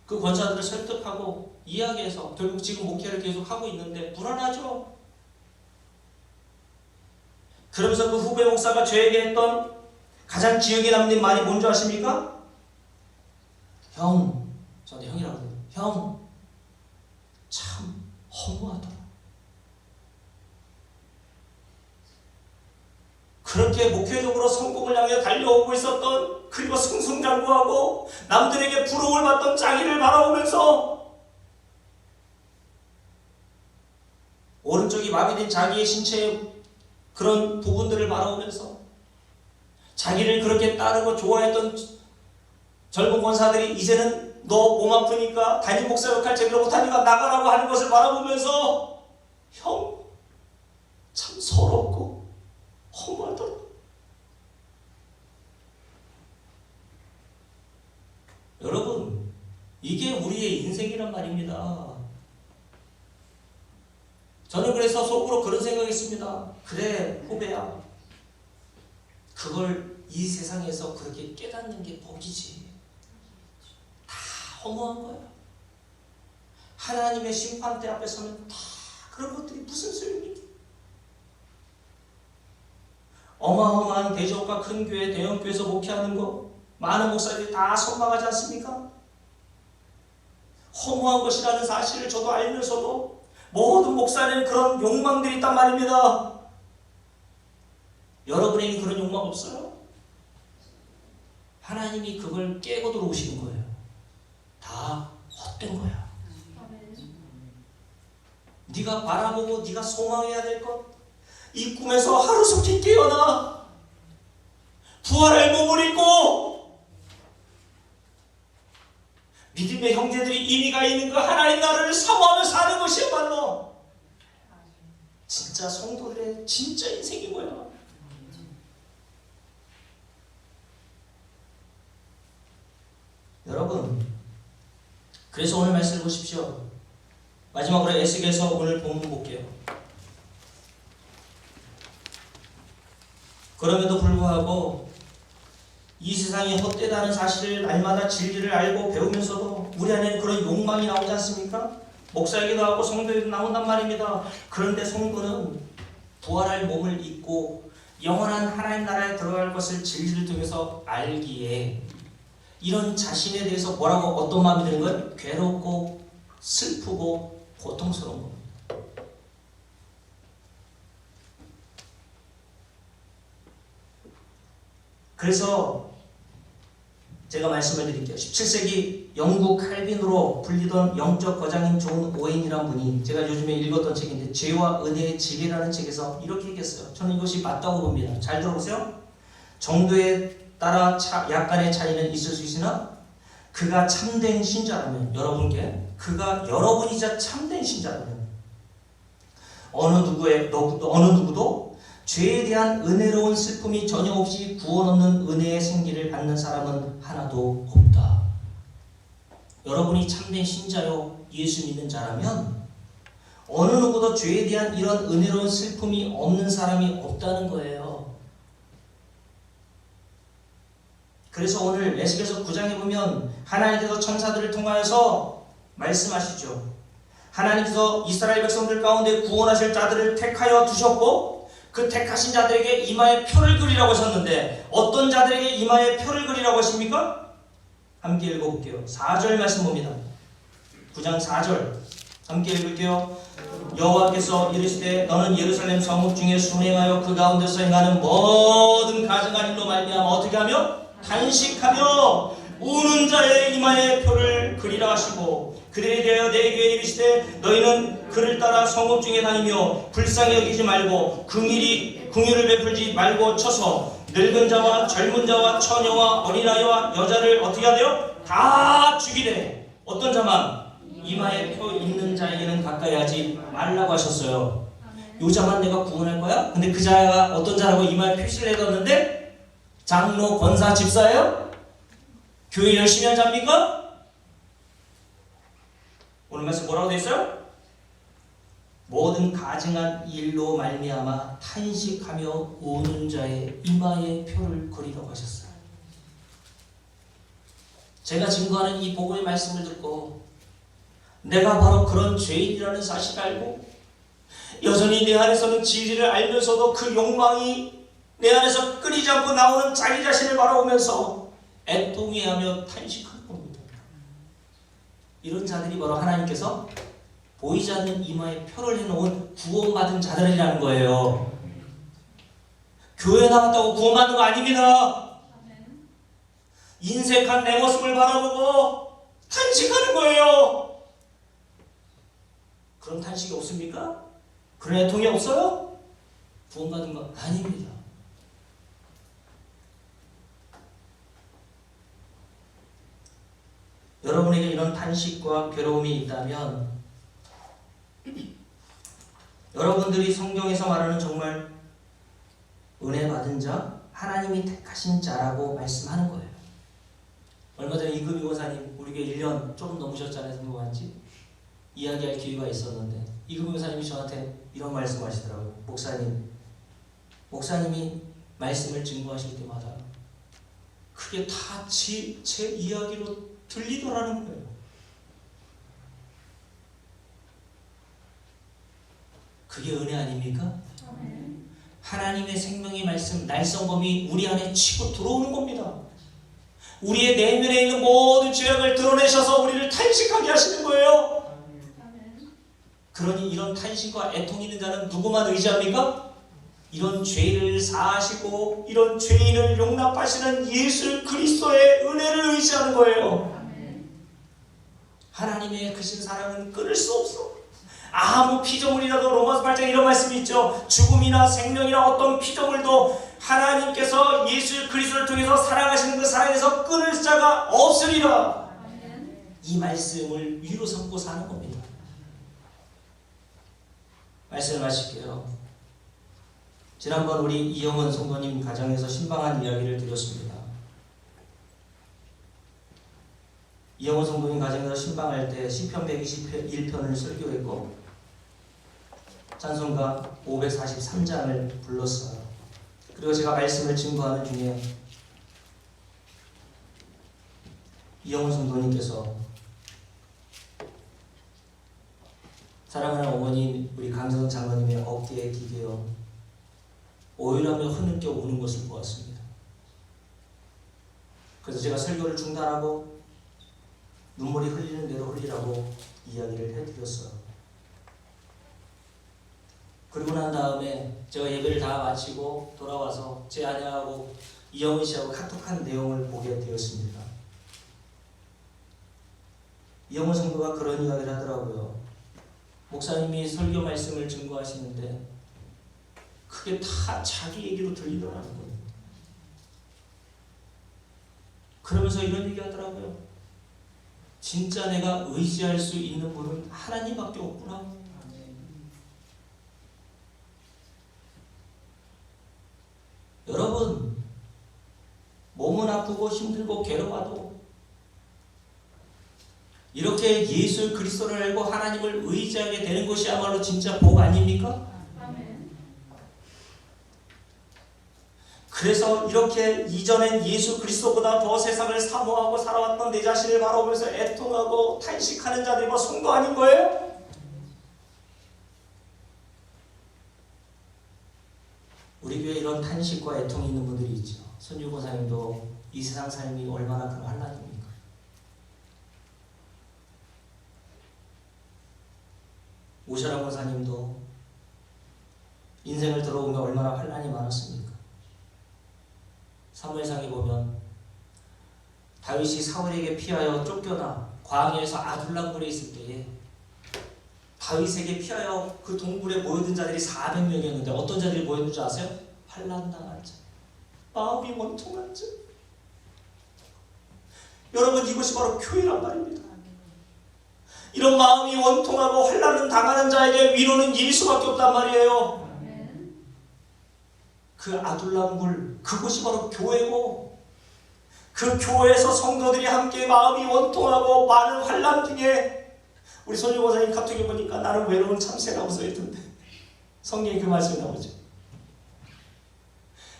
S2: 그 권사들을 설득하고 이야기해서 결국 지금 목회를 계속 하고 있는데 불안하죠. 그러면서 그 후배 목사가 저에게 했던 가장 기억에 남는 말이 뭔지 아십니까? 형, 저한테 형이라고 해요. 형, 참 허무하더라. 그렇게 목회적으로 성공을 향해 달려오고 있었던, 그리고 승승장구하고 남들에게 부러움을 받던 자기를 바라보면서 오른쪽이 마비된 자기의 신체의 그런 부분들을 바라보면서 자기를 그렇게 따르고 좋아했던 젊은 권사들이 이제는 너 몸 아프니까 담임 목사 역할 제대로 못하니까 나가라고 하는 것을 바라보면서 형, 참 서럽고 허무하더라. 여러분, 이게 우리의 인생이란 말입니다. 저는 그래서 속으로 그런 생각이 있습니다. 그래, 후배야. 그걸 이 세상에서 그렇게 깨닫는 게 복이지. 다 허무한 거야. 하나님의 심판대 앞에 서면 다 그런 것들이 무슨 소용이니? 어마어마한 대적과 큰 교회, 대형 교회에서 목회하는 거 많은 목사들이 다 선망하지 않습니까? 허무한 것이라는 사실을 저도 알면서도 모든 목사는 그런 욕망들이 있단 말입니다. 여러분에게 그런 욕망 없어요? 하나님이 그걸 깨고 들어오시는 거예요. 다 헛된 거야. 네가 바라보고 네가 소망해야 될 것, 이 꿈에서 하루속히 깨어나 부활의 몸을 입고 믿음의 형제들이 이미 가 있는 그 하나님 나라를 사모하며 사는 것이야말로 진짜 성도들의 진짜 인생이 뭐야. 여러분, 그래서 오늘 말씀을 보십시오. 마지막으로 에스겔서 오늘 본문 볼게요. 그럼에도 불구하고 이 세상이 헛되다는 사실을 날마다 진리를 알고 배우면서도 우리 안에는 그런 욕망이 나오지 않습니까? 목사에게도 하고 성도에게도 나온단 말입니다. 그런데 성도는 부활할 몸을 입고 영원한 하나님 나라에 들어갈 것을 진리를 통해서 알기에 이런 자신에 대해서 뭐라고 어떤 마음이 드는 거예요? 괴롭고 슬프고 고통스러운 겁니다. 그래서 제가 말씀을 드릴게요. 17세기 영국 칼빈으로 불리던 영적 거장인 존 오웬이라는 분이 제가 요즘에 읽었던 책인데 죄와 은혜의 지배라는 책에서 이렇게 얘기했어요. 저는 이것이 맞다고 봅니다. 잘 들어보세요. 정도에 따라 약간의 차이는 있을 수 있으나 그가 참된 신자라면 그가 여러분이자 참된 신자라면 어느 누구도 죄에 대한 은혜로운 슬픔이 전혀 없이 구원 없는 은혜의 생기를 받는 사람은 하나도 없다. 여러분이 참된 신자요 예수 믿는 자라면 어느 누구도 죄에 대한 이런 은혜로운 슬픔이 없는 사람이 없다는 거예요. 그래서 오늘 에스겔서 9장에 보면 하나님께서 천사들을 통하여서 말씀하시죠. 하나님께서 이스라엘 백성들 가운데 구원하실 자들을 택하여 두셨고 그 택하신 자들에게 이마에 표를 그리라고 하셨는데 어떤 자들에게 이마에 표를 그리라고 하십니까? 함께 읽어볼게요. 4절 말씀 봅니다. 9장 4절 함께 읽을게요. 여호와께서 이르시되 너는 예루살렘 성읍 중에 순행하여 그 가운데서 행하는 모든 가증한 일로 말미암아 어떻게 하며? 탄식하며 우는 자의 이마에 표를 그리라 하시고 그들에 대하여 내게 이르시되 너희는 그를 따라 성읍 중에 다니며 불쌍히 여기지 말고 긍휼을 베풀지 말고 쳐서 늙은 자와 젊은 자와 처녀와 어린아이와 여자를 어떻게 하되요? 다 죽이래. 어떤 자만? 이마에 표 있는 자에게는 가까이 하지 말라고 하셨어요. 요 자만 내가 구원할 거야? 근데 그 자가 어떤 자라고 이마에 표시를 해뒀는데 장로, 권사, 집사예요? 교회 열심히 한 자입니까? 오늘 말씀 뭐라고 되어 있어요? 모든 가증한 일로 말미암아 탄식하며 우는 자의 이마에 표를 그리라고 하셨어요. 제가 증거하는 이 복음의 말씀을 듣고 내가 바로 그런 죄인이라는 사실을 알고 여전히 내 안에서는 진리를 알면서도 그 욕망이 내 안에서 끊이지 않고 나오는 자기 자신을 바라보면서 애통해하며 탄식하는 겁니다. 이런 자들이 바로 하나님께서 보이지 않는 이마에 표를 해놓은 구원받은 자들이라는 거예요. 교회 나갔다고 구원받는 거 아닙니다. 인색한 내 모습을 바라보고 탄식하는 거예요. 그런 탄식이 없습니까? 그런 애통이 없어요? 구원받은 거 아닙니다. 여러분에게 이런 탄식과 괴로움이 있다면 여러분들이 성경에서 말하는 정말 은혜 받은 자, 하나님이 택하신 자라고 말씀하는 거예요. 얼마 전에 이금희 권사님 우리 교회 1년 조금 넘으셨잖아요. 성공한지 이야기할 기회가 있었는데 이금희 권사님이 저한테 이런 말씀하시더라고요. 목사님이 말씀을 증거하실 때마다 그게 다 제 이야기로 들리더라는 거예요. 그게 은혜 아닙니까? 하나님의 생명의 말씀, 날성범이 우리 안에 치고 들어오는 겁니다. 우리의 내면에 있는 모든 죄악을 드러내셔서 우리를 탄식하게 하시는 거예요. 그러니 이런 탄식과 애통이 있는 자는 누구만 의지합니까? 이런 죄를 사하시고 이런 죄인을 용납하시는 예수 그리스도의 은혜를 의지하는 거예요. 하나님의 크신 사랑은 끊을 수 없어. 아무 피조물이라도 로마서 8장 이런 말씀이 있죠. 죽음이나 생명이나 어떤 피조물도 하나님께서 예수 그리스도를 통해서 사랑하시는 그 사랑에서 끊을 자가 없으리라. 이 말씀을 위로 삼고 사는 겁니다. 말씀을 마칠게요. 지난번 우리 이영원 성도님 가정에서 신방한 이야기를 드렸습니다. 이영원 성도님 가정에서 신방할 때 시편 121편을 설교했고 찬송가 543장을 불렀어요. 그리고 제가 말씀을 증거하는 중에 이영원 성도님께서 사랑하는 어머니 우리 강정선 장로님의 어깨에 기대어 오열하며 흐느껴 우는 것을 보았습니다. 그래서 제가 설교를 중단하고 눈물이 흘리는 대로 흘리라고 이야기를 해드렸어요. 그리고 난 다음에 제가 예배를 다 마치고 돌아와서 제 아내하고 이영은 씨하고 카톡한 내용을 보게 되었습니다. 이영은 성도가 그런 이야기를 하더라고요. 목사님이 설교 말씀을 증거하시는데 그게 다 자기 얘기로 들리더라는 거예요. 그러면서 이런 얘기 하더라고요. 진짜 내가 의지할 수 있는 분은 하나님밖에 없구나. 여러분, 몸은 아프고 힘들고 괴로워도 이렇게 예수 그리스도를 알고 하나님을 의지하게 되는 것이야말로 진짜 복 아닙니까? 그래서 이렇게 이전엔 예수 그리스도보다 더 세상을 사모하고 살아왔던 내 자신을 바라보면서 애통하고 탄식하는 자들이 뭐 성도 아닌 거예요? 우리 교회에 이런 탄식과 애통이 있는 분들이 있죠. 손유 권사님도 이 세상 삶이 얼마나 큰 환난입니까? 오셔라 권사님도 인생을 들어보면 얼마나 환난이 많았습니까? 사무엘상에 보면 다윗이 사울에게 피하여 쫓겨나 광야에서 아둘람굴에 있을 때에 다윗에게 피하여 그 동굴에 모여든 자들이 400명이었는데 어떤 자들이 모였는 줄 아세요? 환난당한 자, 마음이 원통한 자. 여러분, 이것이 바로 교회란 말입니다. 이런 마음이 원통하고 환난을 당하는 자에게 위로는 예수밖에 없단 말이에요. 그 아둘람굴, 그곳이 바로 교회고, 그 교회에서 성도들이 함께 마음이 원통하고 많은 환난 중에 우리 손유 권사님 카톡에 보니까 나는 외로운 참새라고 써있던데 성경에 그 말씀이 나오죠.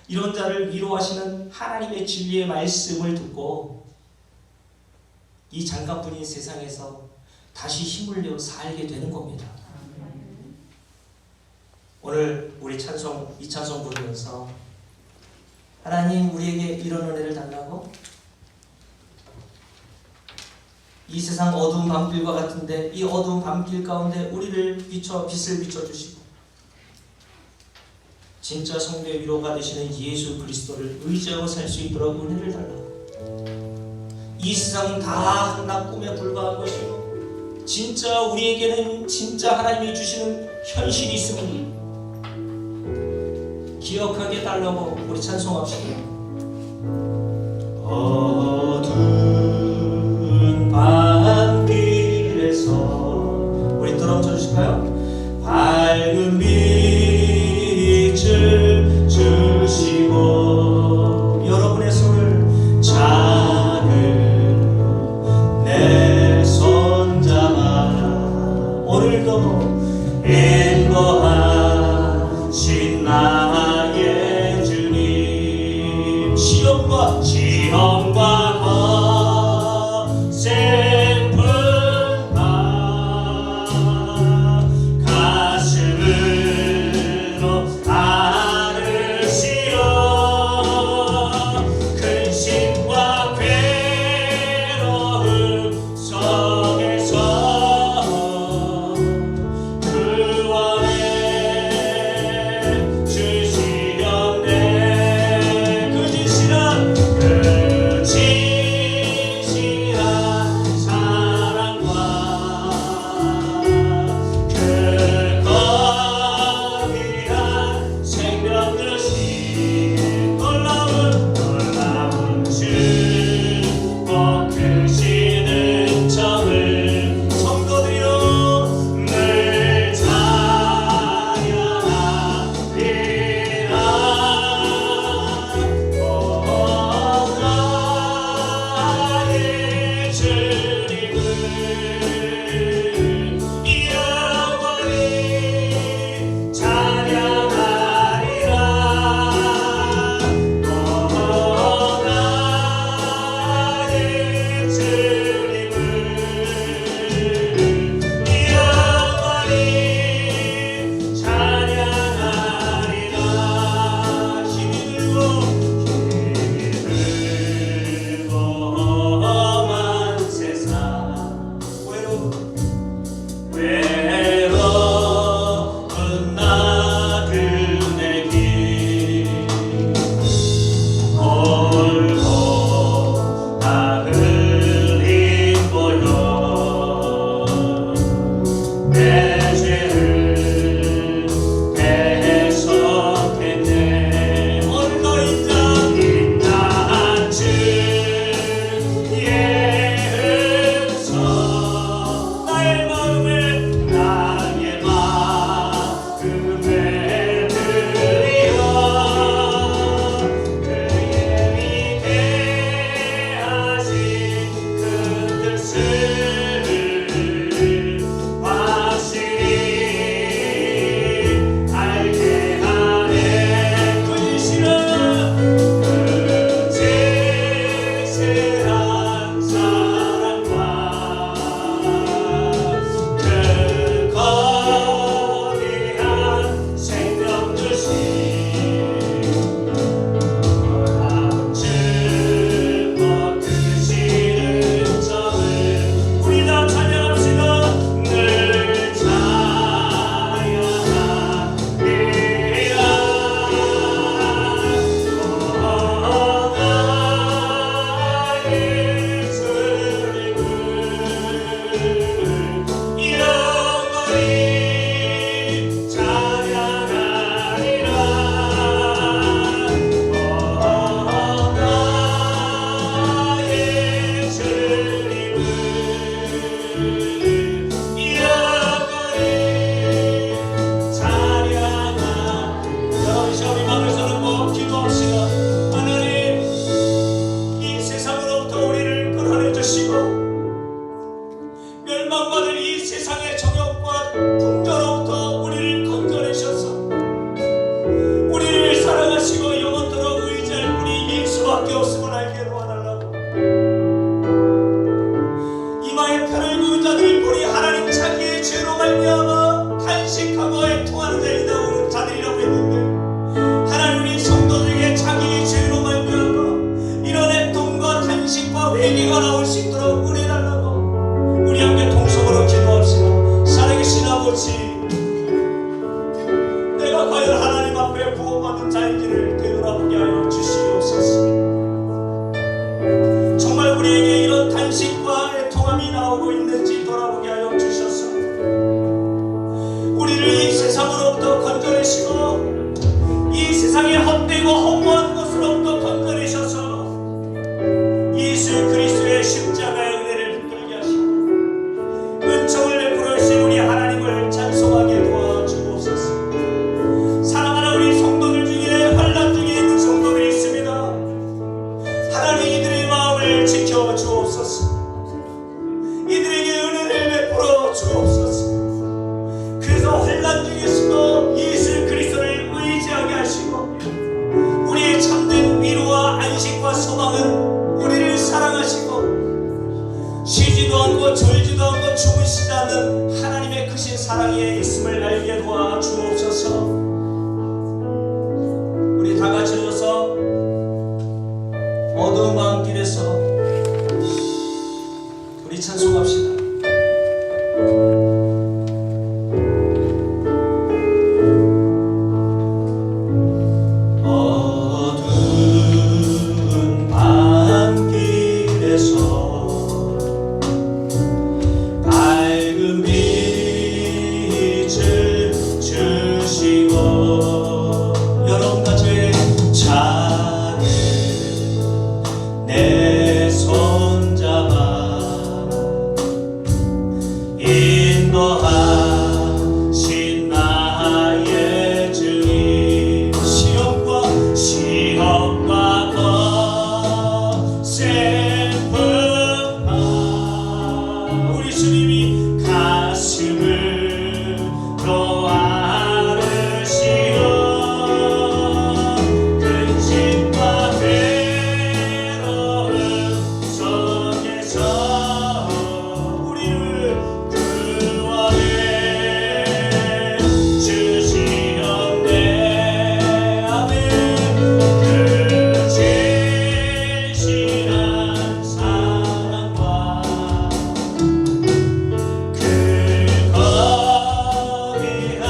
S2: 이런 자를 위로하시는 하나님의 진리의 말씀을 듣고 이 장갑뿐인 세상에서 다시 힘을 내어 살게 되는 겁니다. 오늘 우리 찬송, 이 찬송 부르면서 하나님 우리에게 이런 은혜를 달라고, 이 세상 어두운 밤길과 같은데 이 어두운 밤길 가운데 우리를 빛을 비춰주시고 진짜 성도의 위로가 되시는 예수 그리스도를 의지하고 살 수 있도록 은혜를 달라고. 이 세상은 다 한낱 꿈에 불과한 것이고 진짜 우리에게는 진짜 하나님이 주시는 현실이 있음을 기억하게 달라고 우리 찬송합시다. 어두운 밤길에서 우리 드럼 쳐주실까요? 밝은 빛을 주시고 여러분의 손을 작은 내 손잡아 오늘도 인도하신 나의 주님. 시험과 거센 풍파 가슴으로 안으시어 근심과 괴로움 속에서 구원해 주시
S1: 아버지, 내가 과연 하나님 앞에 구원받은 자인지를 되돌아보게 하여 주시옵소서. 정말 우리에게 이런 탄식과 애통함이 나오고 있는지 돌아보게 하여 주셔서 우리를 이 세상으로부터 건져내시고 이 세상의 헛되고 허무한 것으로부터 건져내셔서 예수 그리스도의 십자가의 은혜를 붙들게 하시고 은총을 베풀어 주신 우리 하나님을 찬송하게 도와주옵소서. 사랑하는 우리 성도들 중에 환난 중에 있는 성도들이 있습니다. 하나님 이들의 마음을 지켜주옵소서. 이들에게 은혜를 베풀어 주옵소서. 그래서 환난 중에서도 예수 그리스도를 의지하게 하시고 우리의 참된 위로와 안식과 소망은 우리를 사랑하시고 쉬지도 않고 졸지도 않고 주무시지 않는 하나님의 크신 사랑에 있음을 알게 도와주옵소서. 우리 다 같이 서서 어두운 밤길에서 우리 찬송합시다. 어두운 밤길에서 밝은 빛을 주시고 여러분과 저의 차를 내 손잡아 인도하신 나의 주님. 시험과 거센 풍파 우리 주님이 가슴을 놓아르시어 근심과 괴로움 속에서 우리를 구원해 주시옵네. 아멘. 그 진실한 사랑과 그 거대한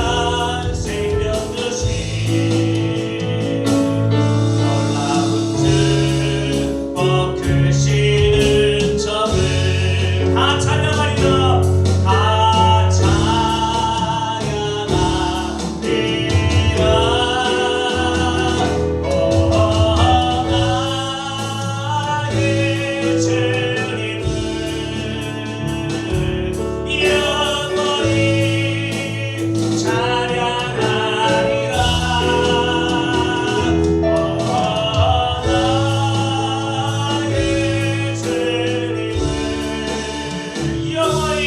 S1: 생명 주신 놀라운 뜻과 크시는 점을 다 찬양하리라. 다 찬양하리라. 오 나의 주님을 영원히 찬양하리라. 오 나의 주님을 영원히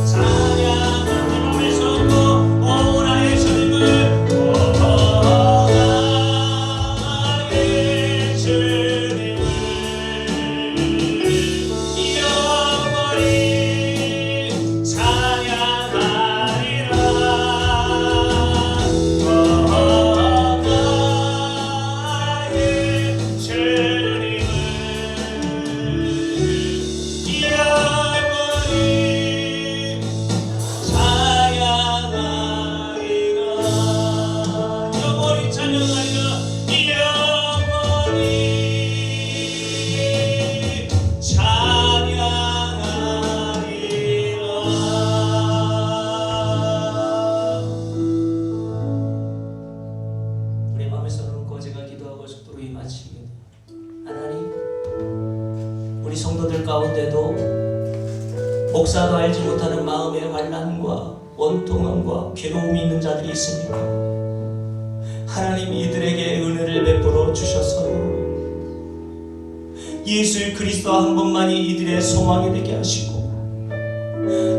S1: 찬양하는 마음에서 오 나의 주님을 오 나의 주님을 영원히 찬양하리라. 오 나의 주님을 영원히 찬양하리라. 영원히 찬양하리라. 영원히 찬양하리라. 우리 마음에서 눈고 제가 기도하고 싶도록 이 마칩니다. 하나님, 우리 성도들 가운데도 목사도 알지 못하는 마음의 환난과 원통함과 괴로움이 있는 자들이 있습니다. 하나님, 이들에게 은혜를 베풀어 주셔서 예수 그리스도 한 분만이 이들의 소망이 되게 하시고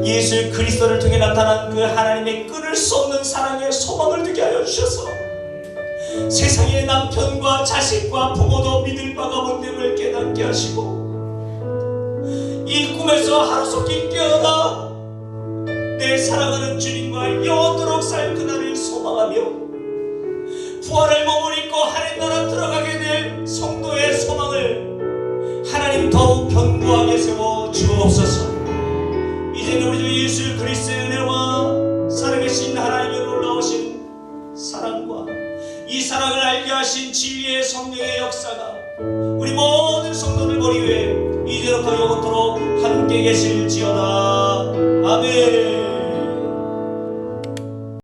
S1: 예수 그리스도를 통해 나타난 그 하나님의 끊을 수 없는 사랑의 소망을 되게 하여 주셔서 세상의 남편과 자식과 부모도 믿을 바가 뭔데를 깨닫게 하시고 이 꿈에서 하루속히 깨어나 내 사랑하는 주님과 영원토록 살 그날을 소망하며 부활의 몸을 입고 하늘 나라 들어가게 될 성도의 소망을 하나님 더욱 견고하게 세워 주옵소서. 이제 사랑을 알게 하신 진리의 성령의 역사가 우리 모든 성도들 머리 위에 이제부터 영원토록 함께 계실지어다.